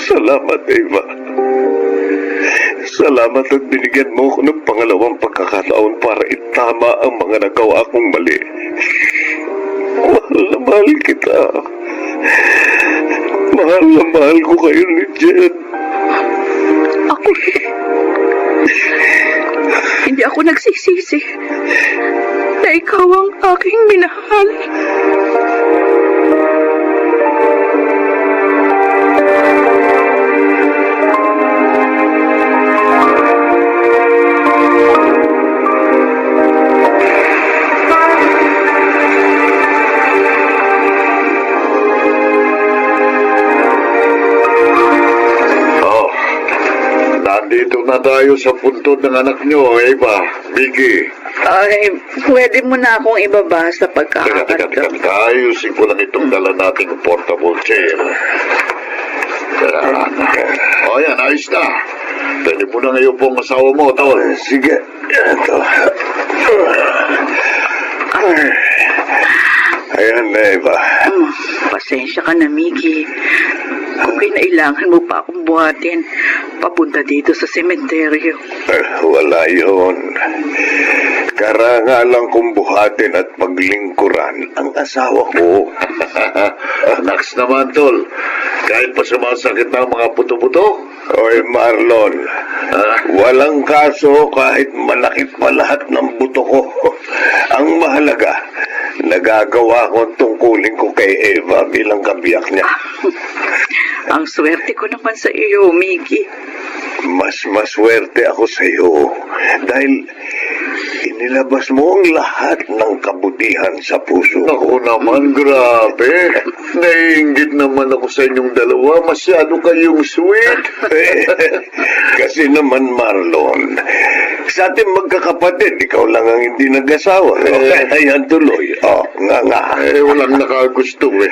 Salamat, Eva. Salamat at binigyan mo ko ng pangalawang pagkakataon para itama ang mga nagawa kong mali. Mahal na mahal kita. Mahal na mahal ko kayo ni Jen. Ako hindi ako nagsisisi na ikaw ang aking minahal. Nandito na tayo sa puntod ng anak nyo, Eva, Miggy. Ay, pwede mo na akong ibaba sa Teka. pagkakataon. Ayusin ko lang itong dala nating portable chair. O yan, ayos na. Pwede mo na ngayon pong asawa mo, tol. Sige. Ito. Ayan na, Eva. Pasensya ka na, Miggy. Kung kinailangan mo pa akong buhatin, papunta dito sa sementeryo. Wala yun. Karangalan kong buhatin at paglingkuran ang asawa ko. Naks naman, tol. Kahit pa sumasakit na ang mga puto-puto. Oy, Marlon. Walang kaso kahit malakit pa lahat ng buto ko. Ang mahalaga, nagagawa ko ang tungkulin ko kay Eva bilang kabiyak niya. Ang swerte ko naman sa iyo, Miggy. Mas maswerte ako sa iyo dahil Inilabas mo ang lahat ng kabutihan sa puso. Ako naman, grabe. Naiingit naman ako sa inyong dalawa. Masyado kayong sweet. Kasi naman, Marlon, sa ating magkakapatid, ikaw lang ang hindi nag-asawa. Ayan tuloy. Nga. Walang nakagusto eh.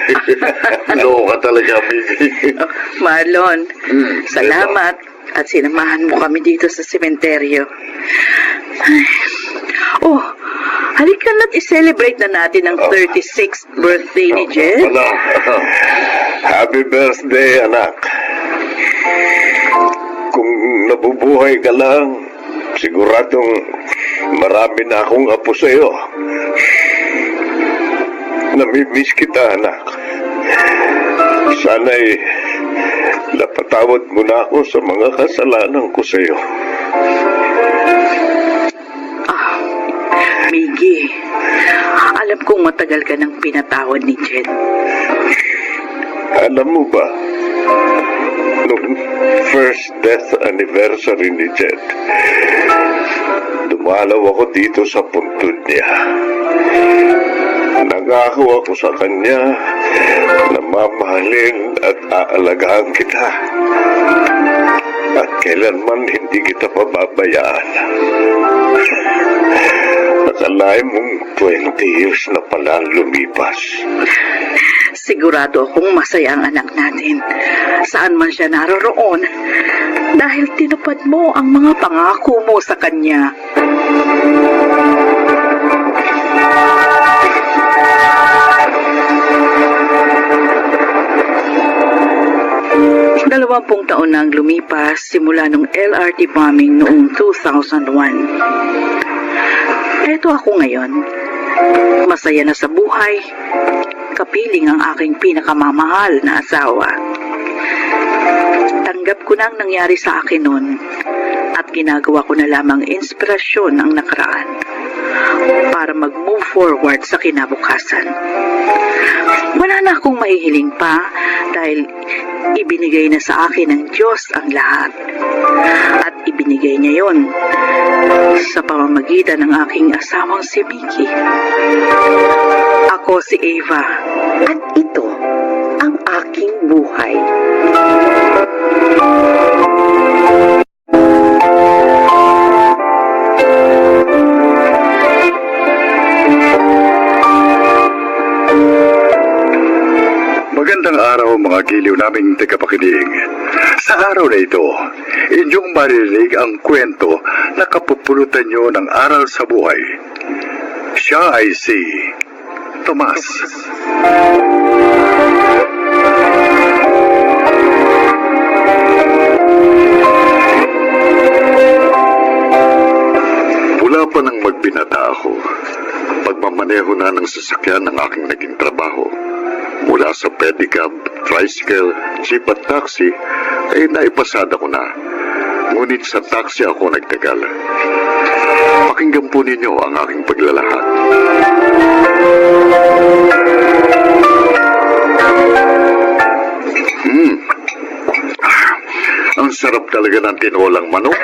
Loka talaga, Miggy. Marlon, salamat at sinamahan mo kami dito sa sementeryo. Ay. Oh, halika na't i-celebrate na natin ang 36th birthday ni Jed. Wala. Happy birthday, anak. Kung nabubuhay ka lang, siguradong marami na akong apo sa'yo. Namimiss kita, anak. Sana'y napatawad mo na ako sa mga kasalanan ko sa'yo. Miggy, alam kong matagal ka nang pinatawad ni Jed. Alam mo ba, nung first death anniversary ni Jed, dumalaw ako dito sa puntod niya. Nangako ako sa kanya na mamahalin at aalagaan kita. At kailanman hindi kita pababayaan. Akalain mong 20 years na pala ang lumipas. Sigurado akong masaya ang anak natin. Saan man siya naroroon, dahil tinupad mo ang mga pangako mo sa kanya. Dalawampung taon na ang lumipas simula nung LRT bombing noong 2001. Eto ako ngayon. Masaya na sa buhay. Kapiling ang aking pinakamamahal na asawa. Tanggap ko na ang nangyari sa akin noon at ginagawa ko na lamang inspirasyon ang nakaraan para mag-move forward sa kinabukasan. Wala na akong mahihiling pa dahil ibinigay na sa akin ng Diyos ang lahat. At ibinigay niya yon sa pamamagitan ng aking asawang si Mickey. Ako si Ava. At ito ang aking buhay. Magandang araw mga giliw naming tagapakinig. Sa araw na ito, inyong maririnig ang kwento na kapupulutan nyo ng aral sa buhay. Siya ay si Tomas. Mula pa nang magbinata ako, pagmamaneho na ng sasakyan ng aking naging trabaho. Mula sa pedicab, tricycle, jeep at taxi, ay naipasada ko na. Ngunit sa taxi ako nagtagal. Pakinggan po ninyo ang aking paglalahad. Ang sarap talaga ng tinolang manok.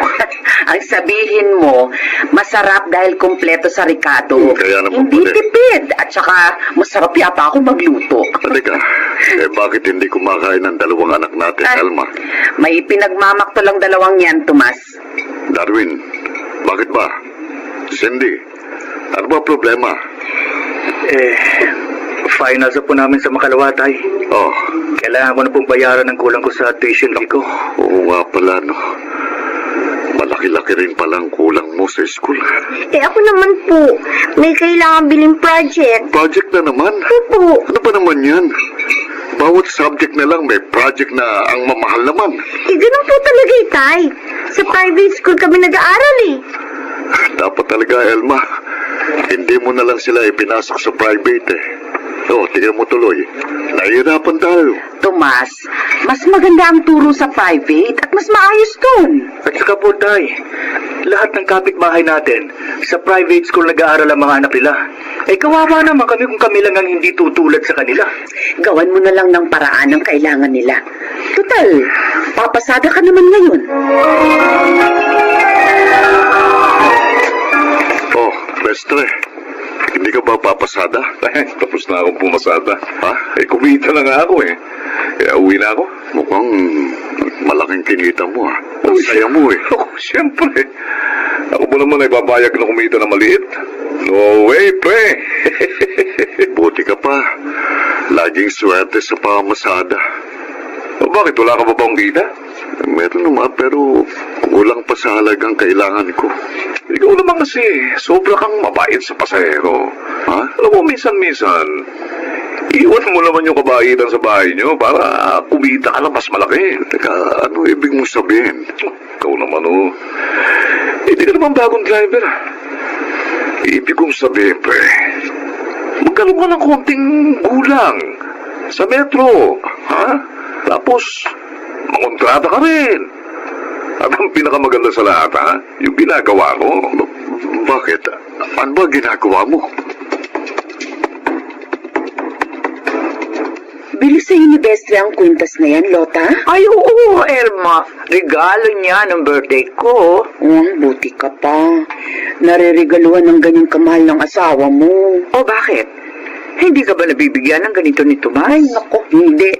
Ang sabihin mo, masarap dahil kumpleto sa Ricardo. Kaya naman Hindi pala eh. tipid. At saka, masarap yata ako magluto. Halika, bakit hindi kumakain ng dalawang anak natin, Alma? May pinagmamakto lang dalawang yan, Tomas. Darwin, bakit ba? Cindy, ano ba problema? Finals na po namin sa Makalawatay. Oh, Kailangan ko na pong bayaran ng kulang ko sa tuition fee ko. oo nga pala, no. Malaki-laki rin palang kulang mo sa school. Ako naman po, may kailangan biling project. Project na naman? Opo. Ano ba naman yan? Bawat subject na lang may project na ang mamahal naman. Ganun po talaga Tay. Sa private school kami nag-aaral Dapat talaga, Elma. Hindi mo na lang sila ipinasok sa private tingnan mo tuloy. Nahihirapan tayo. Tomas, mas maganda ang turo sa private at mas maayos dun. At saka po, Tay, lahat ng kapitbahay natin, sa private school nag-aaral ang mga anak nila. Kawawa naman kami kung kami lang ang hindi tutulad sa kanila. Gawan mo na lang ng paraan ang kailangan nila. Total, papasada ka naman ngayon. Oh, Mestre, hindi ka ba papasada? Tapos na akong pumasada. Ha? Kumita na nga ako eh. Kaya uwi na ako. Mukhang malaking kinita mo, ah. Ang saya mo, eh. Siyempre. Ako mo naman ay babayag na kumita na maliit. No way, pre. Buti ka pa. Laging swerte sa pamasada. Bakit? Wala ka ba bang kita? Meron naman, pero kulang pa sa halagang kailangan ko. Ikaw naman kasi, sobra kang mabait sa pasahero. Ha? Alam mo, minsan-minsan, iwan mo naman yung kabaitan sa bahay nyo para kumita ka ng mas malaki. Teka, ano ibig mo sabihin? Ikaw naman, oh. Hindi ka naman bagong driver. Ibig kong sabihin, pre, magkaroon ka ng konting gulang sa metro, ha? Tapos, mangontrata ka rin. At ang pinakamaganda sa lahat, ha? Yung ginagawa ko. Bakit? Ano ba ginagawa mo? Bili sa'yo ni Bestre ang kwintas na yan, Lota? Ay, oo, Elma. Regalo niya ng birthday ko. Ang buti ka pa. Naririgaluhan ng ganyang kamahal ng asawa mo. O bakit? Hindi ka ba nabibigyan ng ganito ni Tomas? Ay, nako, hindi.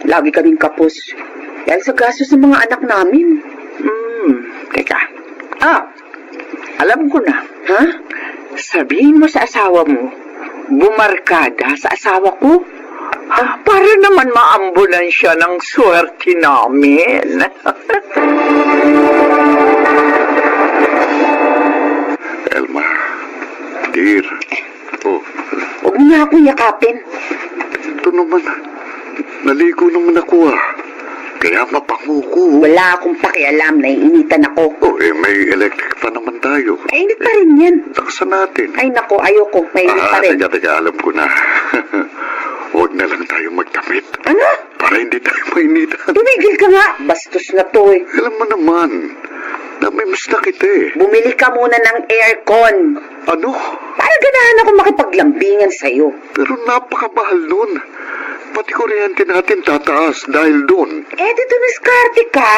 Lagi kaming kapos. Dahil sa gastos ng mga anak namin. Teka. Alam ko na. Ha? Sabihin mo sa asawa mo, bumarkada sa asawa ko. Para naman maambulan siya ng swerte namin. Elma, dear. Oh, Huwag mo na akong yakapin. ito naman. Naligo naman ako, ah. Kaya mapango ko. Wala akong pakialam, naiinitan ako. Oh, may electric pa naman tayo. Mainit pa rin yan. Laksan natin. Ay nako, ayoko. Mainit pa rin. Teka, alam ko na. Huwag na lang tayo magdamit. Ano? Para hindi tayo mainitan. Tumigil ka nga. Bastos na to eh. Alam mo naman, namimiss na kita eh. Bumili ka muna ng aircon. Ano? Para ganahan ako makipaglambingan sa'yo. Pero napakamahal nun. Pati kuryente natin tataas dahil doon. Dito diskarte ka.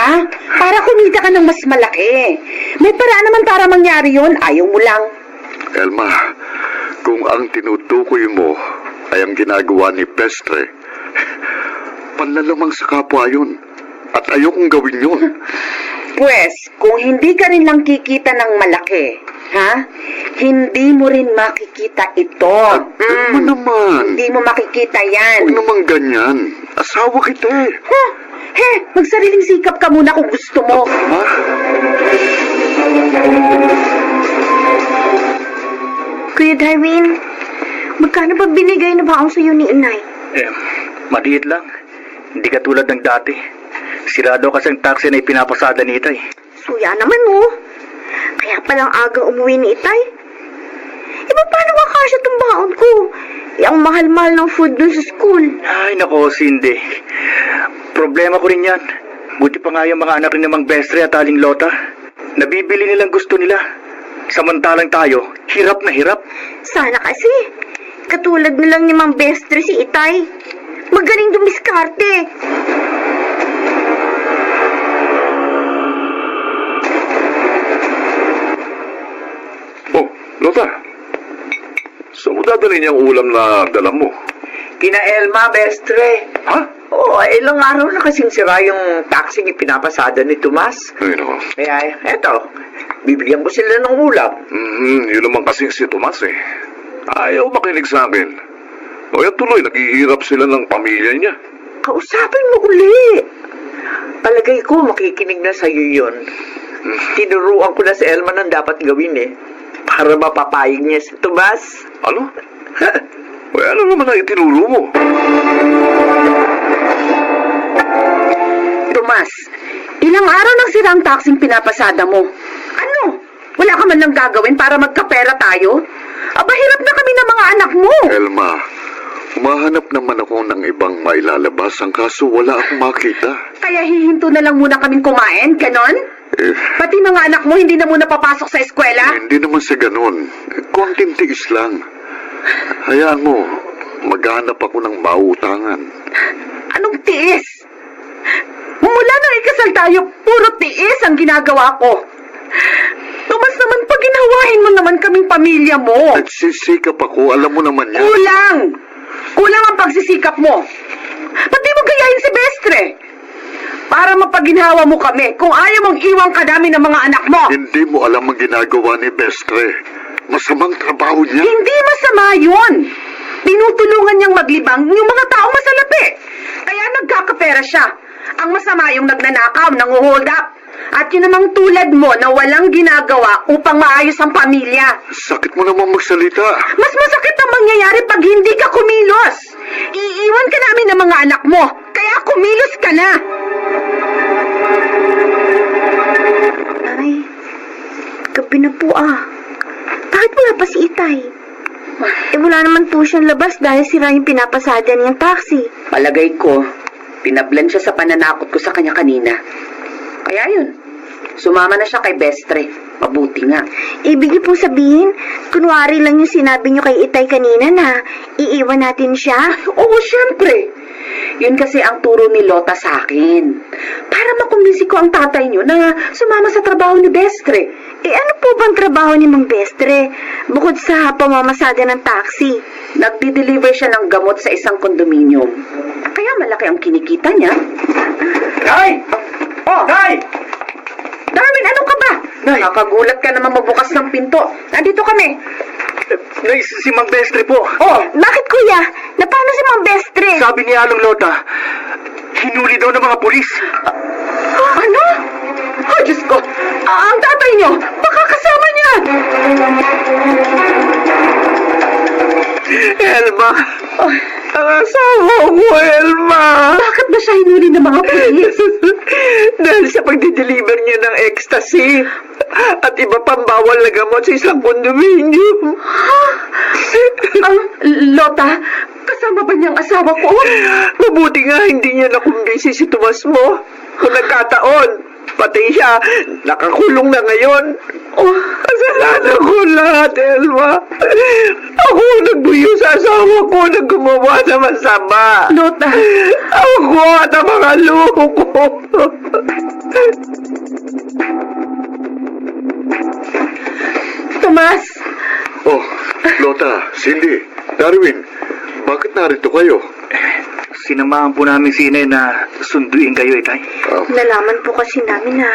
Para kumita ka ng mas malaki. May paraan naman para mangyari yun. Ayaw mo lang. Elma, kung ang tinutukoy mo ay ang ginagawa ni Pestre, panlalamang sa kapwa yun. At ayokong gawin yun. Pwes, kung hindi ka rin lang kikita ng malaki, ha? Hindi mo rin makikita ito. Ano mo naman? Hindi mo makikita yan. Huwag naman ganyan. Asawa kita eh. Magsariling sikap ka muna kung gusto mo. Ha? Kuya Darwin, magkano ba binigay na baon sa'yo ni Inay? Maliit lang. Hindi katulad ng dati. Sirado kasi ang taxi na ipinapasada ni Itay. Suya naman mo. Kaya palang agang umuwi ni Itay. Paano makasya itong baon ko? Ang mahal-mahal ng food dun sa school. Ay, nako, Cindy. Problema ko rin yan. Buti pa nga yung mga anak rin ng Mang Bestre at Aling Lota. Nabibili nilang gusto nila. Samantalang tayo, hirap na hirap. Sana kasi. Katulad na lang ni Mang Bestre si Itay. Magaling dumiskarte. Oh, Lota. Saan mo dadalhin yung ulam na dala mo? Kina Elma, Bestre. Ha? Oo, ilang araw na kasing sira yung taxi ni pinapasada ni Tomas. Ay, nako. Kaya, eto, bibigyan ko sila ng ulam. Yun naman kasing si Tomas eh. Ayaw makinig sa akin. O yan tuloy, naghihirap sila ng pamilya niya. Kausapin mo uli. Palagay ko, makikinig na sa'yo yun. Tinuruan ko na si Elma ng dapat gawin eh. Para mapapayag niya si Tomas. Ano? O ano naman ang itinuro mo? Tomas, ilang araw nang sira ang taxing pinapasada mo. Ano? Wala ka man lang gagawin para magkapera tayo? Aba, hirap na kami ng mga anak mo. Elma, humahanap naman ako ng ibang mailalabas. Ang kaso wala akong makita. Kaya hihinto na lang muna kaming kumain, ganon? Pati mga anak mo hindi na muna papasok sa eskwela? Hindi naman sa ganun. Konting tiis lang. Hayaan mo, maghanap ako ng mautangan. Anong tiis? Mula nang ikasal tayo, puro tiis ang ginagawa ko. Tomas naman, pag ginawa Unawain mo naman kaming pamilya mo. Nagsisikap ako, alam mo naman yan. Kulang! Kulang ang pagsisikap mo. Ba't di mo gayahin si Bestre? Para mapaginhawa mo kami kung ayaw mong iwang ka namin ng mga anak mo. Hindi mo alam ang ginagawa ni Bestre. Masamang trabaho niya. Hindi masama yun. Tinutulungan niyang maglibang yung mga taong masalapi. Kaya nagkakapera siya. Ang masama yung nagnanakaw, nanguhold up. At yun namang tulad mo na walang ginagawa upang maayos ang pamilya. Sakit mo naman magsalita. Mas masakit ang mangyayari pag hindi ka kumilos. Iiwan ka namin ng mga anak mo. Kaya kumilos ka na. Ay, gabi na po Bakit wala pa si Itay? Wala naman po siyang labas dahil sira yung pinapasada niyang taxi. Palagay ko, pinablan siya sa pananakot ko sa kanya kanina. Kaya yun, sumama na siya kay Bestre. Mabuti nga. Ibig niyo pong sabihin, kunwari lang yung sinabi niyo kay Itay kanina na iiwan natin siya? Oo, syempre. Yun kasi ang turo ni Lota sa akin. Para makumbinsi ko ang tatay niyo na sumama sa trabaho ni Bestre. Ano po bang trabaho ni Mang Bestre? Bukod sa pamamasada ng taxi. Nagdi-deliver siya ng gamot sa isang kondominium. Kaya malaki ang kinikita niya. Nay! Oh, Nay! Darwin, ano ka ba? Nakakagulat ka naman magbukas ng pinto. Nandito kami. Nay, si Mang Bestre po. Oh, Bakit kuya? Napano si Mang Bestre? Sabi ni Along Lota, hinuli daw ng mga pulis. ano? Oh, Diyos ko. Ang tatay niyo, baka kasama niya. Elma! Ang asawa mo, Elma! Bakit ba siya hinuli ng mga pulis? Dahil sa pagdi-deliver niya ng ecstasy at iba pang bawal na gamot sa isang kondominium. Lota, kasama ba niyang asawa ko? Mabuti nga hindi niya nakumbinsi si Tomas mo. Kung nagkataon, pati siya, nakakulong na ngayon. Kasalanan ko lahat, Elma. Ako nagbuyo sa asawa ko na gumawa na masama. Lota. Ako at ang mga luho ko. Tomas! Oh, Lota, Cindy, Darwin, bakit narito kayo? Sinamahan po namin si Inay na sunduin kayo, Itay. Nalaman po kasi namin na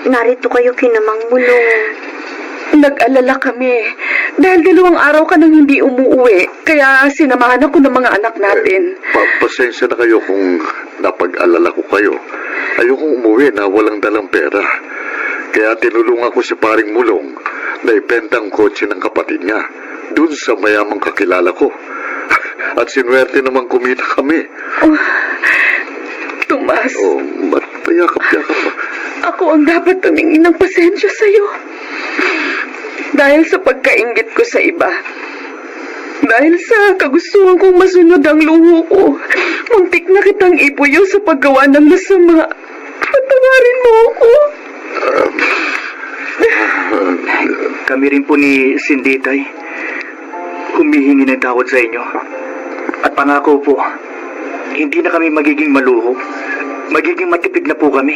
narito kayo kinamang mulong. Nag-alala kami dahil 2 araw ka nang hindi umuwi, kaya sinamahan ako ng mga anak natin. Pasensya na kayo kung napag-alala ko kayo. Ayokong umuwi na walang dalang pera. Kaya tinulungan ko si Paring Mulong na ibenta ang kotse ng kapatid niya dun sa mayamang kakilala ko. At sinuwerte naman kumita kami. Tomas, Ba't payakap-yakap pa? ako ang dapat tumingin ng pasensya sa'yo. Dahil sa pagkainggit ko sa iba. Dahil sa kagustuhan kong masunod ang luho ko. Muntik na kitang ipuyo sa paggawa ng masama. Patawarin mo ako. Kami rin po ni Cindy, Itay. Humihingi ng tawad sa inyo. At pangako po, hindi na kami magiging maluho. Magiging matipid na po kami.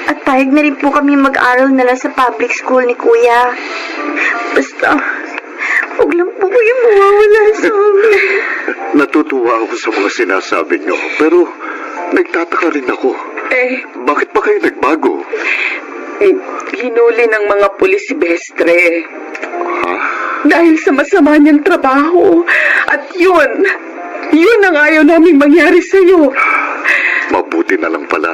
At payag na rin po kami mag-aral na lang sa public school ni Kuya. Basta, huwag lang po kayong mawawala sa amin. Natutuwa ako sa mga sinasabi niyo, pero nagtataka rin ako. Bakit pa kayo nagbago? Hinuli ng mga pulis si Bestre. Ha? Dahil sa masama niyang trabaho. At yun ang ayaw naming mangyari sa'yo. Mabuti na lang pala.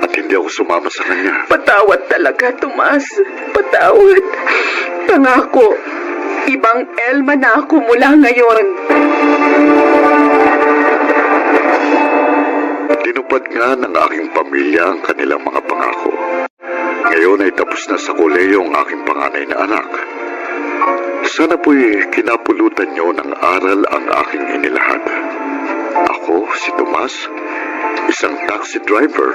At hindi ako sumama sa kanya. Patawad talaga, Tomas. Patawad. Pangako, ibang Elma na ako mula ngayon. Tinupad nga ng aking pamilya ang kanilang mga pangako. Ngayon ay tapos na sa koleyo ang aking panganay na anak. Sana po'y kinapulutan niyo ng aral ang aking inilahad. Ako, si Tomas, isang taxi driver,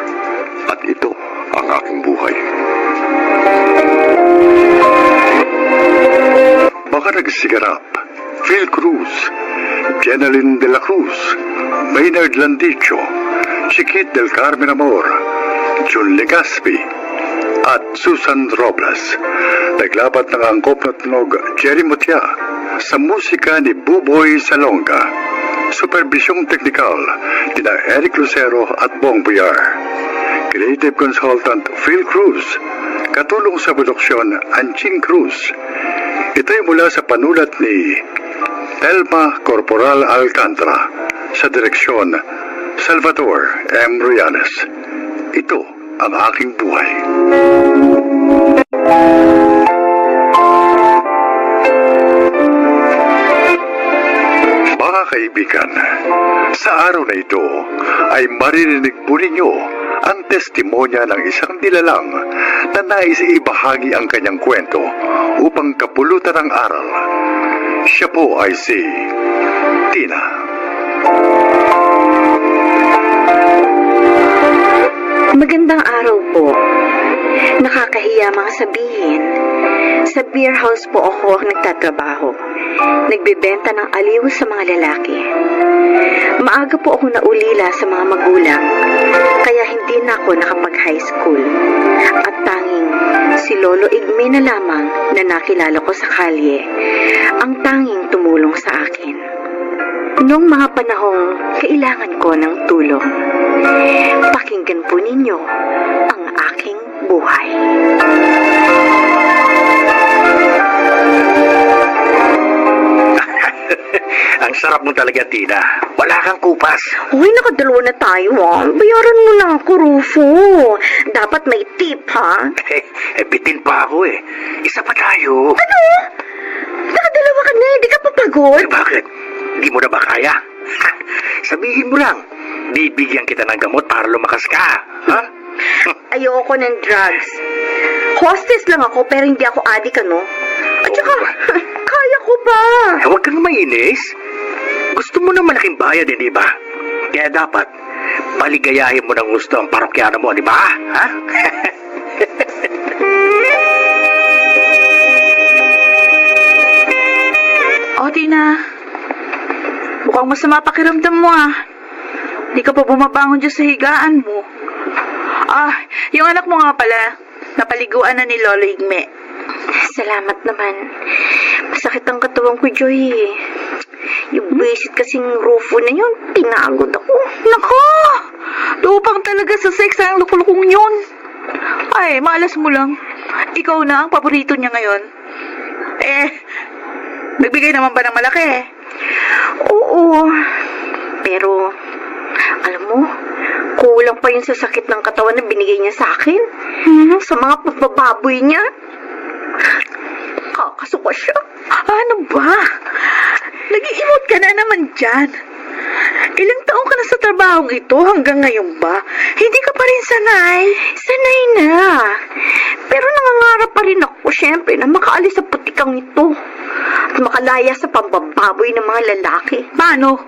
at ito ang aking buhay. Baka nagsigarap, Phil Cruz, Jeneline de la Cruz, Maynard Landicho, Chiquit del Carmen Amor, Jun Legaspi, at Susan Robles. Naglabat ng angkop na tunog Jerry Mutia sa musika ni Buboy Salonga. Supervisyong teknikal nina Eric Lucero at Bong Buyar. Creative Consultant Phil Cruz. Katulong sa produksyon Anching Cruz. Ito'y mula sa panulat ni Telma Corporal Alcantara sa direksyon Salvador M. Royales. Ito ang aking buhay. Mga kaibigan, sa araw na ito ay maririnig po ninyo ang testimonya ng isang nilalang na nais ibahagi ang kanyang kwento upang kapulutan ng aral. Siya po ay si Tina. Magandang araw po. Nakakahiya mga sabihin. Sa beer house po ako nagtatrabaho. Nagbebenta ng aliw sa mga lalaki. Maaga po ako naulila sa mga magulang, kaya hindi na ako nakapag-high school. At tanging si Lolo Igme na lamang na nakilala ko sa kalye, ang tanging tumulong sa akin. Noong mga panahong kailangan ko ng tulong. Pakinggan po ninyo ang aking buhay. Ang sarap mo talaga, Tina. Wala kang kupas. Uy, nakadalawa na tayo, ah. Bayaran mo na ako, Rufo. Dapat may tip, ha? Bitin pa ako eh. Isa pa tayo. Ano? Nakadalawa ka na, di ka papagod? Bakit? Di mo na ba kaya? Sabihin mo lang. Bibigyan kita ng gamot para lumakas ka. Ha? Ayoko ng drugs. Hostess lang ako, pero hindi ako adik, ano? At saka, kaya ko ba? Huwag kang mainis. Gusto mo ng malaking bayad, di ba? Kaya dapat, paligayahin mo ng gusto ang parokyano mo, di ba? Ha? O, Tina. Mukhang masama pakiramdam mo, ah. Di ka pa bumabangon dyan sa higaan mo. Yung anak mo nga pala, napaliguan na ni Lolo Igme. Salamat naman. Masakit ang katawan ko, Joy. Yung buwisit kasing Rufo na yun, pinagod ako. Nako! Lupang talaga sa sex ang lukulukong yun. Ay, malas mo lang. Ikaw na ang paborito niya ngayon. Nagbigay naman ba ng malaki? Oo. Pero, alam mo, kulang pa yun sa sakit ng katawan na binigay niya sa akin. Sa mga pagbababoy niya. Kakasuka siya. Ano ba? Nag-i-emote ka na naman dyan. Ilang taong ka na sa trabahong ito hanggang ngayon ba? Hindi ka pa rin sanay? Sanay na. Pero nangangarap pa rin ako, syempre, na makaalis sa putikang ito. At makalaya sa pambababoy ng mga lalaki. Paano?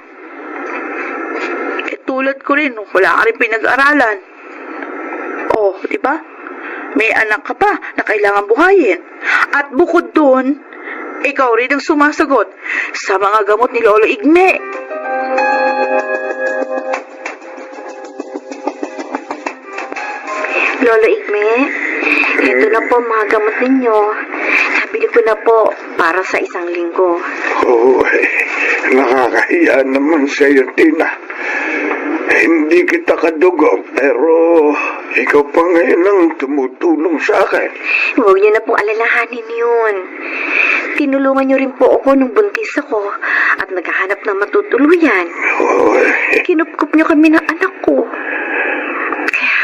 Tulad ko rin, wala ka rin pinag-aralan. Oh, di ba? May anak ka pa na kailangan buhayin. At bukod doon, ikaw rin ang sumasagot sa mga gamot ni Lolo Igme. Lolo Igme, ito na po mga gamot ninyo. Nabili ko na po para sa isang linggo. Nakakahiya naman sa'yo, Tina. Hindi kita kadugo, pero ikaw pa ngayon ang tumutulong sa akin. Huwag niyo na pong alalahanin yun. Tinulungan niyo rin po ako nung buntis ako at naghahanap ng matutuluyan. Kinupkup niyo kami ng anak ko. Kaya,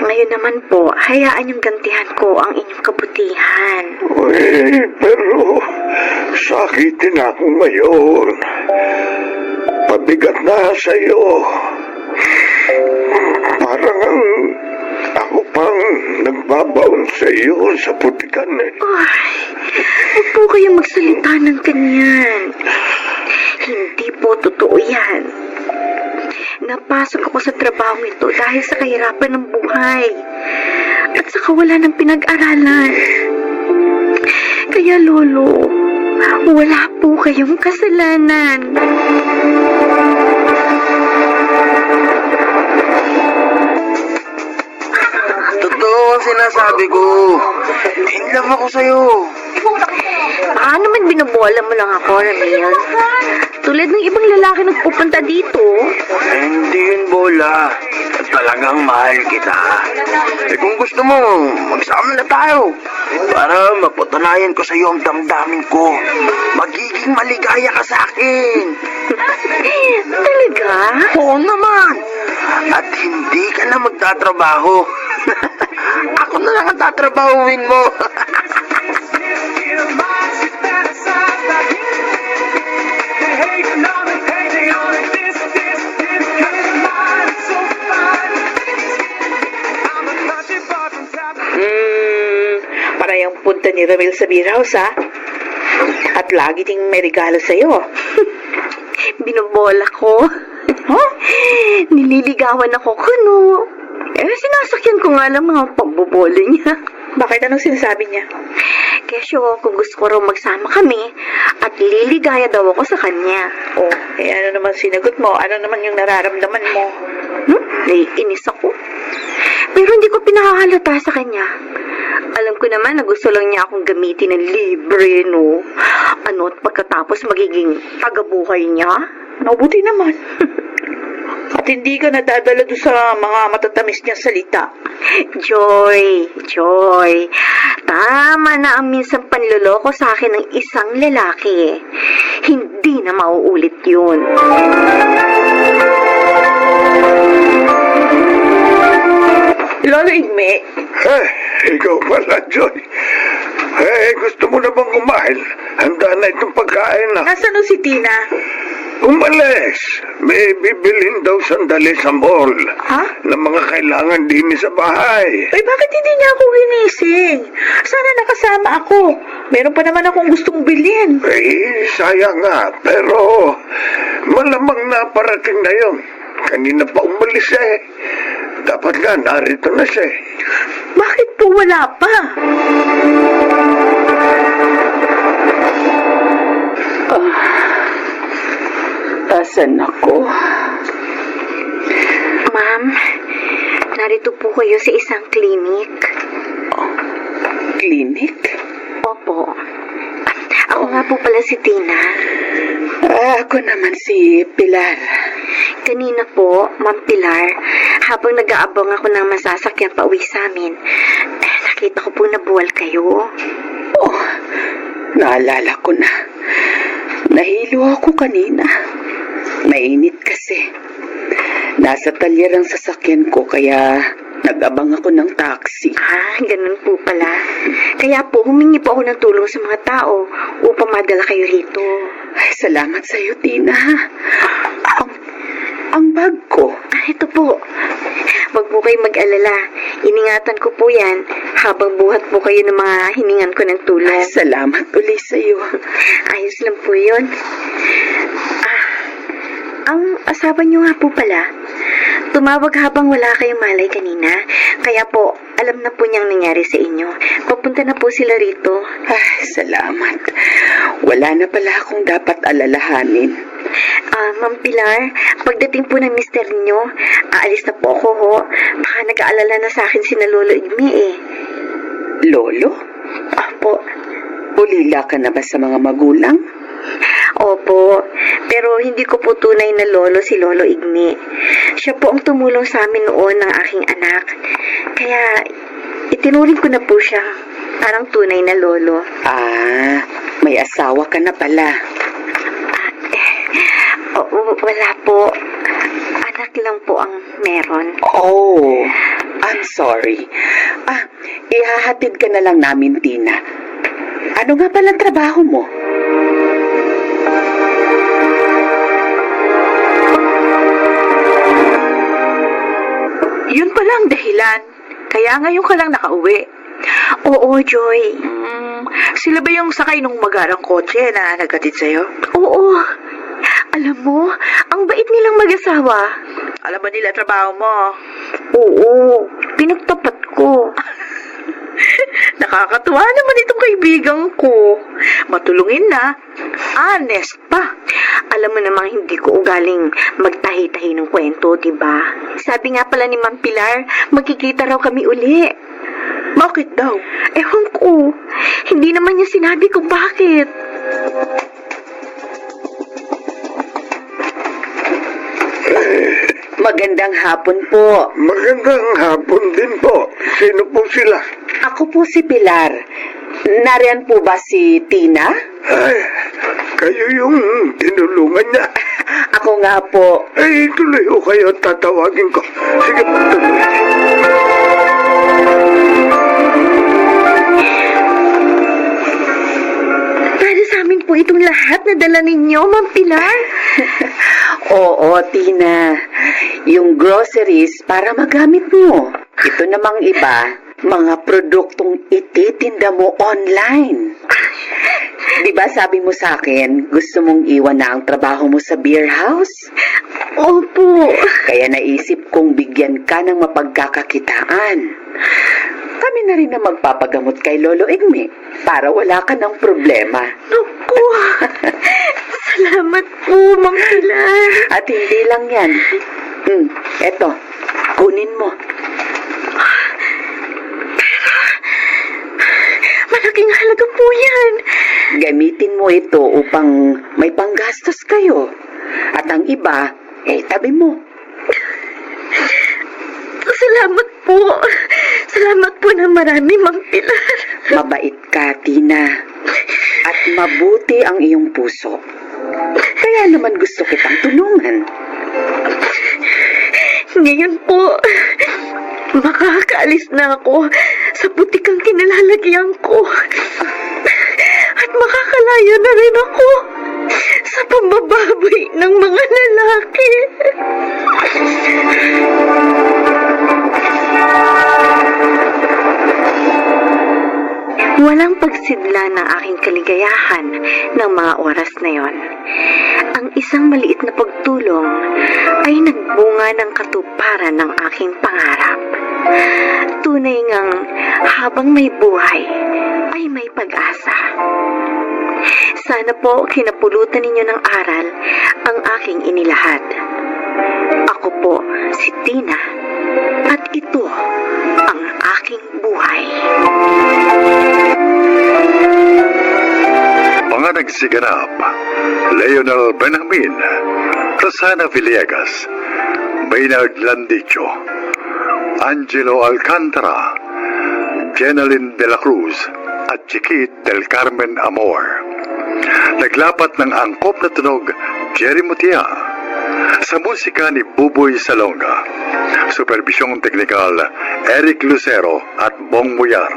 ngayon naman po, hayaan niyong gantihan ko ang inyong kabutihan. Pero sakitin ako ngayon. Pabigat na sa'yo. Parang ako pang nagbabaon sa'yo sa putikan eh. Ay, huwag po kayong magsalita ng ganyan. Hindi po totoo yan. Napasok ako sa trabaho ito dahil sa kahirapan ng buhay. At sa kawalan ng pinag-aralan. Kaya, Lolo, wala po kayong kasalanan. Totoo ang sabi ko. In love ako sa'yo. Baka naman binubola mo lang ako, Ramil. Tulad ng ibang lalaki nagpupunta dito. Hindi yun, Bola. Talagang mahal kita. Kung gusto mo, magsama na tayo. Para mapatunayan ko sa'yo ang damdamin ko. Magiging maligaya ka sa akin. Talaga? Oo naman. At hindi ka na magtatrabaho. Ako na lang ang tatrabahuin mo. Parang punta ni Ramil sa beer house, ha? At lagi ding may regalo sa'yo. Binubola ko. Huh? Nililigawan ako kuno. Sinasakyan ko nga lang mga pambobole niya. Bakit? Anong sinasabi niya? Kesyo, kung gusto ko raw magsama kami, at liligaya daw ako sa kanya. Oh, ano naman sinagot mo? Ano naman yung nararamdaman mo? Naiinis ako. Pero hindi ko pinakahalata sa kanya. Alam ko naman na gusto lang niya akong gamitin ng libre, no? Ano, at pagkatapos magiging tagabuhay niya? Mabuti naman. At hindi ka nadadala doon sa mga matatamis niyang salita. Joy. Tama na ang minsan panloloko sa akin ng isang lalaki. Hindi na mauulit yun. Lolo Igme, Ikaw pala, Joy. Gusto mo na bang kumain? Handa na itong pagkain na. nasaan no si Tina? Umalis. May bibilin daw sandali sa mall. Ha? Na mga kailangan din sa bahay. Ay, bakit hindi niya ako ginising? Sana nakasama ako. Meron pa naman akong gustong bilhin. Sayang nga. Pero malamang na parating na yun. Kanina pa umalis eh. Dapat nga narito na siya. Bakit po wala pa? Asan ako? Ma'am, narito po kayo sa isang klinik. Clinic? Opo. Ako nga po pala si Tina. Ako naman si Pilar. Kanina po, Ma'am Pilar, habang nag-aabang ako ng masasakyan pa uwi sa amin, nakita ko po na buwal kayo. Oh, naalala ko na. Nahilo ako kanina. Mainit kasi. Nasa talyer ang sasakyan ko kaya nag-abang ako ng taxi. Ganun po pala. Kaya po, humingi po ako ng tulong sa mga tao upang madala kayo rito. Ay, salamat sa iyo, Tina. Ang bag ko. Ito po. Huwag po kayo mag-alala. Iningatan ko po yan habang buhat po kayo ng mga hiningan ko ng tulong. Ay, salamat ulit sa iyo. Ayos lang po yun. Ang asawa niyo nga po pala, tumawag habang wala kayong malay kanina. Kaya po, alam na po niyang nangyari sa inyo. Papunta na po sila rito. Ay, salamat. Wala na pala akong dapat alalahanin. Ma'am Pilar, pagdating po ng mister niyo, aalis na po ako ho. Baka nag-aalala na sa akin sina Lolo Igme eh. Lolo? Opo. Ulila ka na ba sa mga magulang? Opo, pero hindi ko po tunay na lolo si Lolo Igme. Siya po ang tumulong sa amin noon ng aking anak. Kaya itinuring ko na po siya parang tunay na lolo. May asawa ka na pala. Wala po. Anak lang po ang meron. Oh, I'm sorry. Ihahatid ka na lang namin, Tina. Ano nga pala trabaho mo? Yun pala ang dahilan. Kaya ngayon ka lang nakauwi. Oo, Joy. Sila ba yung sakay nung magarang kotse na nagkatid sa'yo? Oo. Alam mo, ang bait nilang mag-asawa. Alam ba nila trabaho mo? Oo, pinagtapat ko. Nakakatuwa naman itong kaibigan ko. Matulungin na. Honest pa. Alam mo namang hindi ko ugaling magtahi-tahi ng kwento, diba? Sabi nga pala ni Ma'am Pilar, magkikita raw kami uli. Bakit daw? Ewan ko. Hindi naman niya sinabi kung bakit. Magandang hapon po. Magandang hapon din po. Sino po sila? Ako po si Pilar. Nariyan po ba si Tina? Ay, kayo yung tinulungan niya. Ako nga po. Ay, tuloy ho kayo at tatawagin ko. Sige po, tuloy. Para sa amin po itong lahat na dala ninyo, Ma'am Pilar. Oo, Tina. Yung groceries para magamit mo. Ito namang iba, mga produktong ititinda mo online. Di ba sabi mo sa akin, gusto mong iwan na ang trabaho mo sa beer house? Opo. Kaya naisip kong bigyan ka ng mapagkakakitaan. Kami na rin na magpapagamot kay Lolo Igme para wala ka ng problema. Naku. Salamat po, Ma'am Pilar. At hindi lang yan. Eto, kunin mo. Malaking halaga po yan. Gamitin mo ito upang may panggastos kayo. At ang iba, tabi mo. Salamat po. Salamat po na marami, Ma'am Pilar. Mabait ka, Tina. At mabuti ang iyong puso. Kaya naman gusto kitang tulungan. Ngayon po, makakaalis na ako sa butikang kinalalagyan ko. At makakalaya na rin ako sa pambababoy ng mga lalaki. Walang pagsidla ng aking kaligayahan ng mga oras na yon. Ang isang maliit na pagtulong ay nagbunga ng katuparan ng aking pangarap. Tunay ngang habang may buhay ay may pag-asa. Sana po kinapulutan ninyo ng aral ang aking inilahad. Ako po si Tina at ito ang aking buhay. Mga nagsiganap, Leonel Benjamin, Rosana Villegas, Maynard Landicho, Angelo Alcantara, Jeneline de la Cruz, at Chiquit del Carmen Amor. Naglapat ng angkop na tunog, Jerry Mutia. Sa musika ni Buboy Salonga. Supervisyong teknikal, Eric Lucero at Bong Muyar.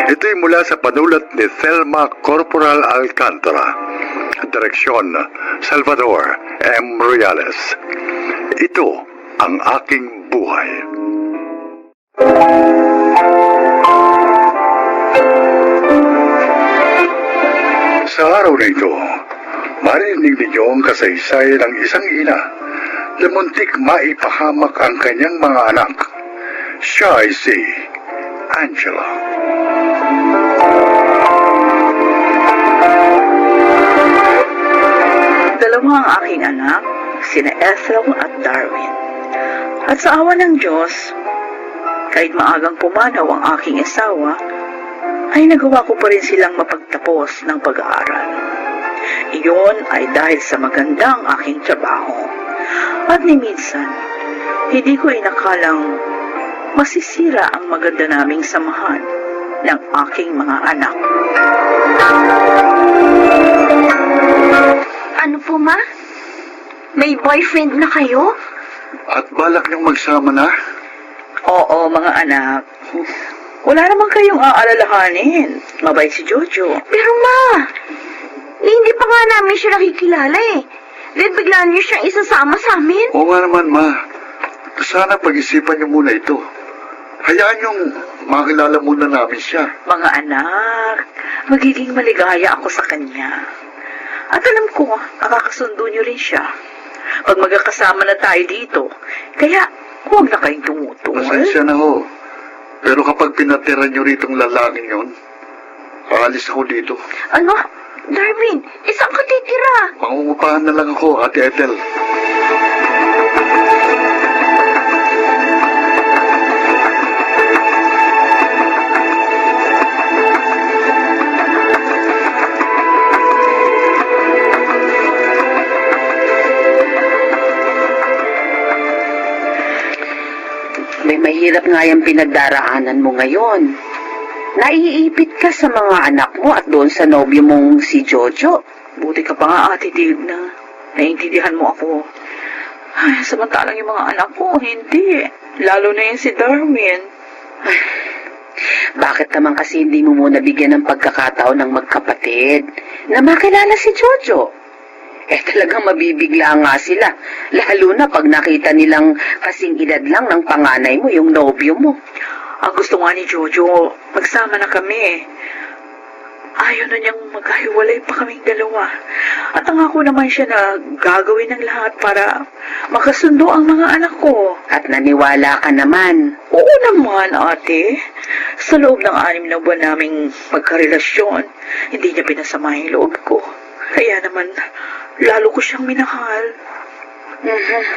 Ito'y mula sa panulat ni Thelma Corporal Alcantara. Direksyon, Salvador M. Royales. Ito ang aking buhay. Sa araw na ito, marinig ninyo ang kasaysayan ng isang ina na muntik maipahamak ang kanyang mga anak. Siya ay si Angela. Dalawa ang aking anak, sina Ethel at Darwin. At sa awa ng Diyos, kahit maagang pumanaw ang aking asawa, ay nagawa ko pa rin silang mapagtapos ng pag-aaral. Iyon ay dahil sa magandang aking trabaho. At ni minsan, hindi ko inakalang masisira ang maganda naming samahan ng aking mga anak. Ano po, Ma? May boyfriend na kayo? At balak niyong magsama na? Oo, mga anak. Wala naman kayong aalalahanin. Mabait si Jojo. Pero, Ma, hindi pa nga namin siya nakikilala eh. Then bigla niyo siyang isasama sa amin? Oo nga naman, Ma. Sana pag-isipan niyo muna ito. Hayaan niyong makilala muna namin siya. Mga anak, magiging maligaya ako sa kanya. At alam ko, makakasundo niyo rin siya. Pag magkakasama na tayo dito, kaya huwag na kayong tumutol. Pasensya na ho. Pero kapag pinatira niyo ritong lalaking yon, aalis ako dito. Ano? Darwin, isang ka titira? Mangungupahan na lang ako, Ate Ethel. Mahirap nga yung pinagdaraanan mo ngayon. Naiipit ka sa mga anak mo at doon sa nobyo mong si Jojo. Buti ka pa nga, Ate Digna. Naiintindihan mo ako. Ay, samantalang yung mga anak ko, hindi. Lalo na yung si Darwin. Bakit naman kasi hindi mo muna bigyan ng pagkakataon ng magkapatid na makilala si Jojo? Talagang mabibigla nga sila. Lalo na pag nakita nilang kasing edad lang ng panganay mo, yung nobyo mo. Ang gusto nga ni Jojo, magsama na kami. Ayaw na niyang magkahiwalay pa kaming dalawa. At ang ako naman siya na gagawin ng lahat para makasundo ang mga anak ko. At naniwala ka naman. Oo naman, ate. Sa loob ng 6 na buwan naming magkarelasyon, hindi niya pinasama yung loob ko. Kaya naman, lalo ko siyang minahal.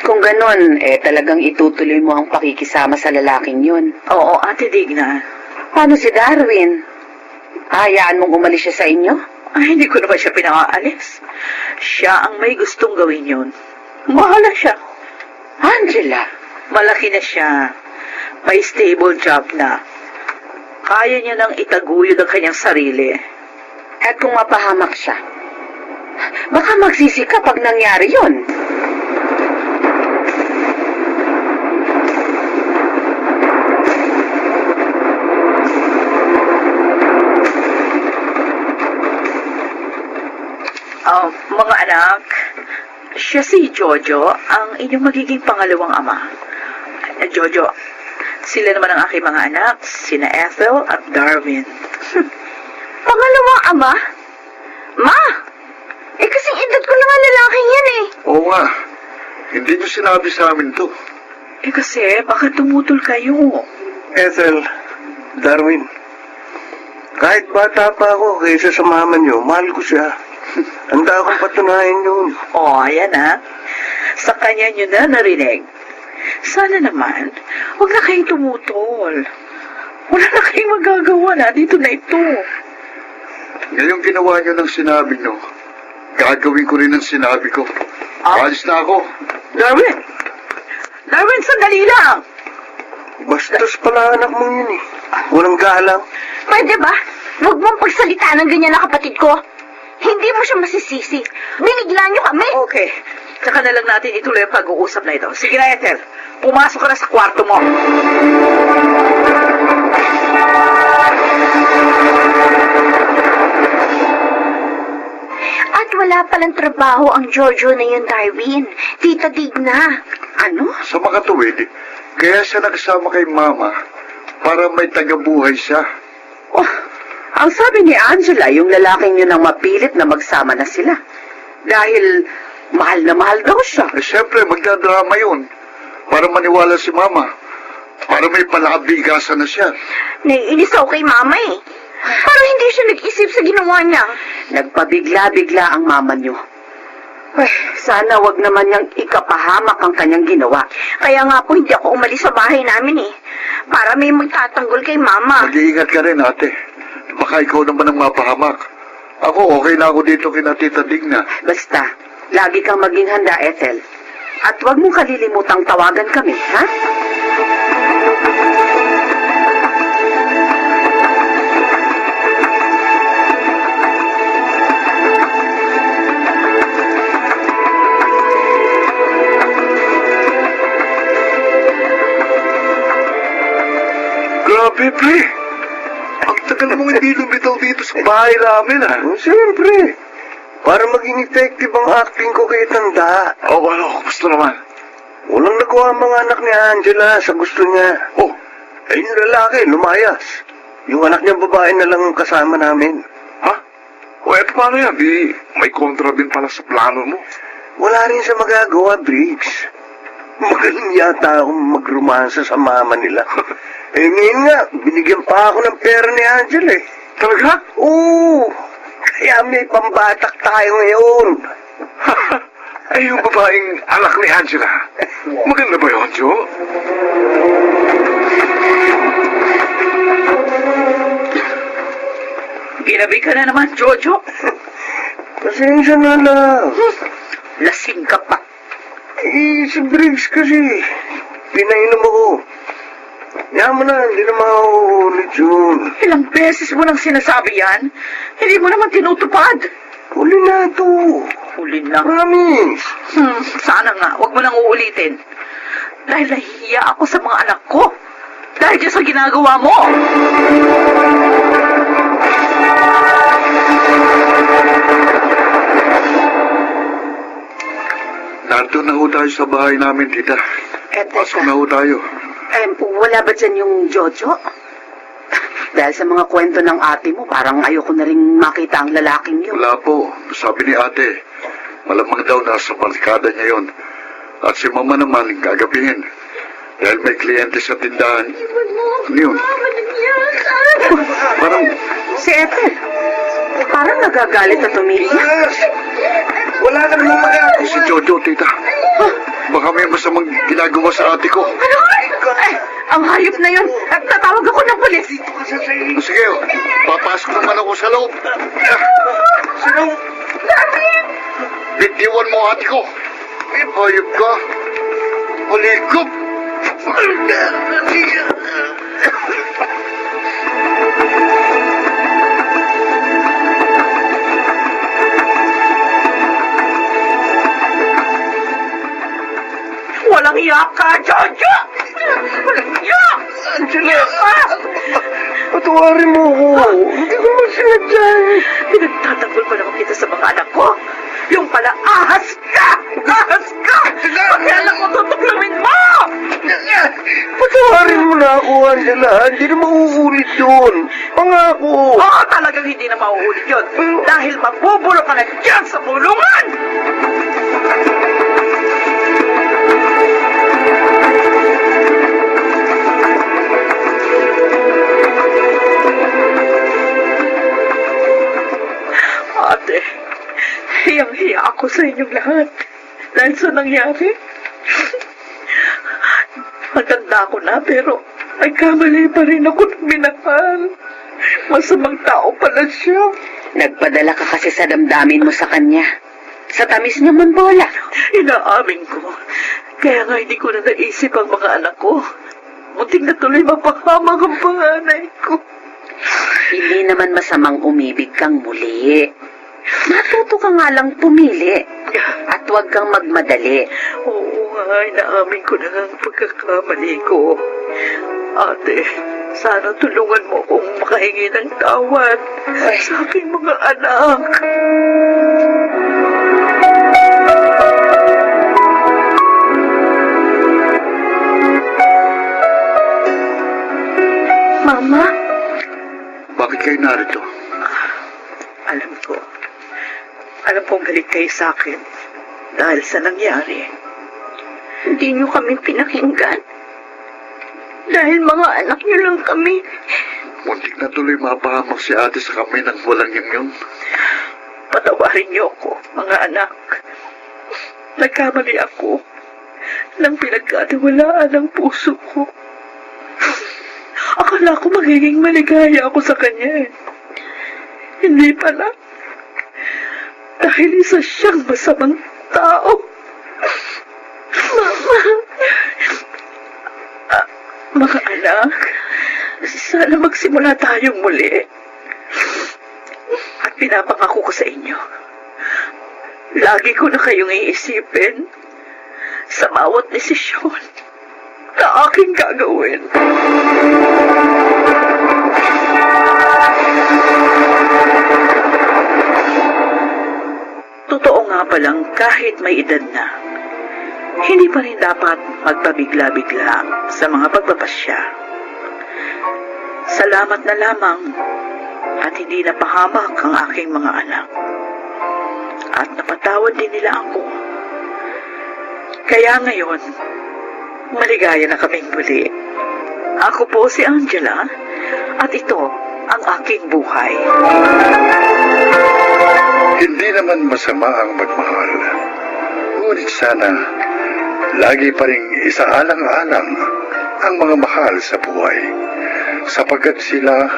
Kung ganon, talagang itutuloy mo ang pakikisama sa lalaking yun. Oo, Ate Digna. Paano si Darwin? Hayaan mong umalis siya sa inyo? Ay, hindi ko naman siya pinakaalis. Siya ang may gustong gawin yun. Mahala siya. Angela, Malaki na siya. May stable job na. Kaya niya nang itaguyod ang kanyang sarili. at kung mapahamak siya, baka magsisi ka pag nangyari yun. Mga anak, siya si Jojo, ang inyong magiging pangalawang ama. Jojo, sila naman ang aking mga anak, sina Ethel at Darwin. Pangalawang ama? Ma! Kasing edad ko na nga lalaking yan eh. Oo nga. Hindi niyo sinabi sa amin to. Kasi baka tumutol kayo. Ethel, Darwin, kahit bata pa ako kaysa sa mama niyo, mahal ko siya. Handa akong patunayan yun. Ayan ha. Sa kanya nyo na narinig. Sana naman, huwag na kayong tumutol. Wala na kayong magagawa na dito na ito. Ngayong ginawa niyo ng sinabi niyo, gagawin ko rin ang sinabi ko. Alis na ako. Darwin! Darwin, sandali lang! Bastos pala anak mo yun eh. Walang galang. Pwede ba? Huwag mong pagsalita ng ganyan na kapatid ko. Hindi mo siya masisisi. Binigla niyo kami. Okay. Tsaka na lang natin ituloy ang pag-uusap na ito. Sige na, Ethel. Pumasok ka na sa kwarto mo. At wala palang trabaho ang Jojo na yun, Darwin. Tita Digna. Ano? Sa makatuwid, kaya siya nagsama kay Mama para may tagabuhay siya. Oh, ang sabi ni Angela, yung lalaking yun ang mapilit na magsama na sila. Dahil mahal na mahal daw siya. Siyempre, magdadrama yun. Para maniwala si Mama. Para may palabigasan na siya. Naiinis ako kay Mama eh. Pero hindi siya nag-isip sa ginawa niya. Nagpabigla-bigla ang mama niyo. Sana wag naman niyang ikapahamak ang kanyang ginawa. Kaya nga po hindi ako umalis sa bahay namin eh. Para may magtatanggol kay Mama. Mag-iingat ka rin, ate. Baka ikaw naman ang mapahamak. Ako, okay na ako dito kina Tita Digna. Basta, lagi kang maging handa, Ethel. At wag mong kalilimutang tawagan kami, ha? Grabe, pre. Ang tagal mong hindi lumitaw dito sa bahay namin, ha? Siyempre. Para maging effective ang acting ko kay Tanda. Gusto naman. Walang nagawa ang mga anak ni Angela sa gusto niya. Yung lalaki, lumayas. Yung anak niyang babae na lang ang kasama namin. Ha? Paano yan? Di may kontra din pala sa plano mo. Wala rin siya magagawa, Briggs. Magaling yata akong magromansa sa mama nila. Ngayon nga, binigyan pa ako ng pera ni Angela eh. Talaga? Oo, kaya may pambatak tayo ngayon. Yung babaeng anak ni Angela. Maganda ba yun, Jo? Ginabi ka na naman, Jojo. Pasensya na lang. Lasing ka pa. Si Briggs kasi, pinainom ako. Yan mo na, hindi na mauulit yun. Ilang beses mo nang sinasabi yan? Hindi mo naman tinutupad. Huli na ito. Huli na. Promise. Sana nga, huwag mo nang uulitin. Dahil nahihiya ako sa mga anak ko. Dahil dyan sa ginagawa mo. Narito na ho tayo sa bahay namin, tita. Pasok na ho tayo. Wala ba dyan yung Jojo? Dahil sa mga kwento ng ate mo, parang ayoko na rin makita ang lalaking yun. Wala po. Sabi ni ate, malamang daw nasa barkada niya yon. At si mama naman gagabihin. Dahil may kliyente sa tindahan. Ano yun? Parang, Si Ethel, parang nagagalit at umiiyak. Wala na naman magagawa. si Jojo, tita. Baka may masamang ginagawa sa ate ko. Ano? Ang hayop na yun. Tatawag ako ng pulis. Sige, papasok naman ako sa loob. Sinong? Bitiwan mo ate ko. Hayop ka. Halikop. Walang iya ka, Jojo! Walang iya! Angela! Patawarin mo ako. Hindi ko naman sinadya. Pinagtatanggol pa naman kita sa mga anak ko. Yung pala, ahas ka! Ahas ka! Pati anak ko, tutuklawin mo! Patawarin mo na ako, Angela. Hindi na mauulit yun. Pangako. Oo, talagang hindi na mauulit yun. Dahil mabubulo ka na dyan sa bulungan! Ate, hiyang-hiya ako sa inyong lahat. Dahil sa nangyari. Matanda ko na pero nagkamali pa rin ako ng minahal. Masamang tao pala siya. Nagpadala ka kasi sa damdamin mo sa kanya. Sa tamis niya mambola. Inaamin ko. Kaya nga hindi ko na naisip ang mga anak ko. Munting na tuloy mapahamak ang panganay ko. Hindi naman masamang umibig kang muli. Matuto ka nga lang pumili. At huwag kang magmadali. Oo nga, inaamin ko na ang pagkakamali ko. Ate, sana tulungan mo akong makahingi ng tawad sa aking mga anak. Mama? Bakit kayo narito? Alam kong galit kayo sa akin dahil sa nangyari. Hindi niyo kami pinakinggan. Dahil mga anak niyo lang kami. Muntik na tuloy mapahamak si ate sa kamay ng walang yun. Patawarin niyo ako, mga anak. Nagkamali ako nang pinagkatiwalaan ang puso ko. Akala ko magiging maligaya ako sa kanya. Hindi pala. Dahil isa siyang masamang tao. Mama. Mga anak, sana magsimula tayong muli. At pinapangako ko sa inyo, lagi ko na kayong iisipin sa bawat desisyon na aking gagawin. Totoo nga palang kahit may edad na, hindi pa rin dapat magpabigla-bigla sa mga pagpapasya. Salamat na lamang at hindi napahamak ang aking mga anak. At napatawad din nila ako. Kaya ngayon, maligaya na kaming muli. Ako po si Angela at ito ang aking buhay. Hindi naman masama ang magmahal. Ngunit sana, lagi pa rin isaalang-alang ang mga mahal sa buhay, sapagkat sila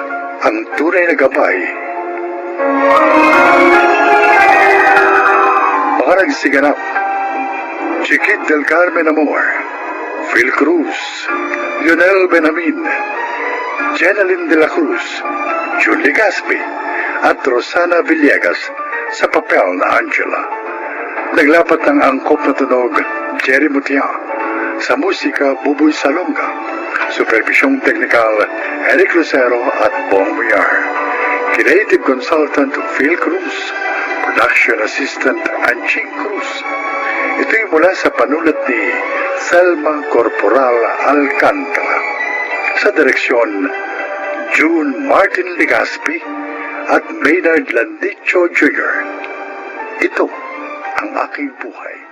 ang tunay na gabay. Mga nagsiganap, Chiquit del Carmen Amor, Phil Cruz, Lionel Benamin, Jeneline de la Cruz, Julie Gaspi, at Rosana Villegas sa papel na Angela. Naglapat ng angkop na tunog, Jerry Mutia. Sa musika, Buboy Salonga. Supervisyong teknikal, Eric Lucero at Bong Muyar. Creative Consultant, Phil Cruz. Production Assistant, Anching Cruz. Ito'y mula sa panulat ni Selma Corporal Alcantara. Sa direksyon, June Martin Legaspi at Maynard Landicho Jr. Ito ang aking buhay.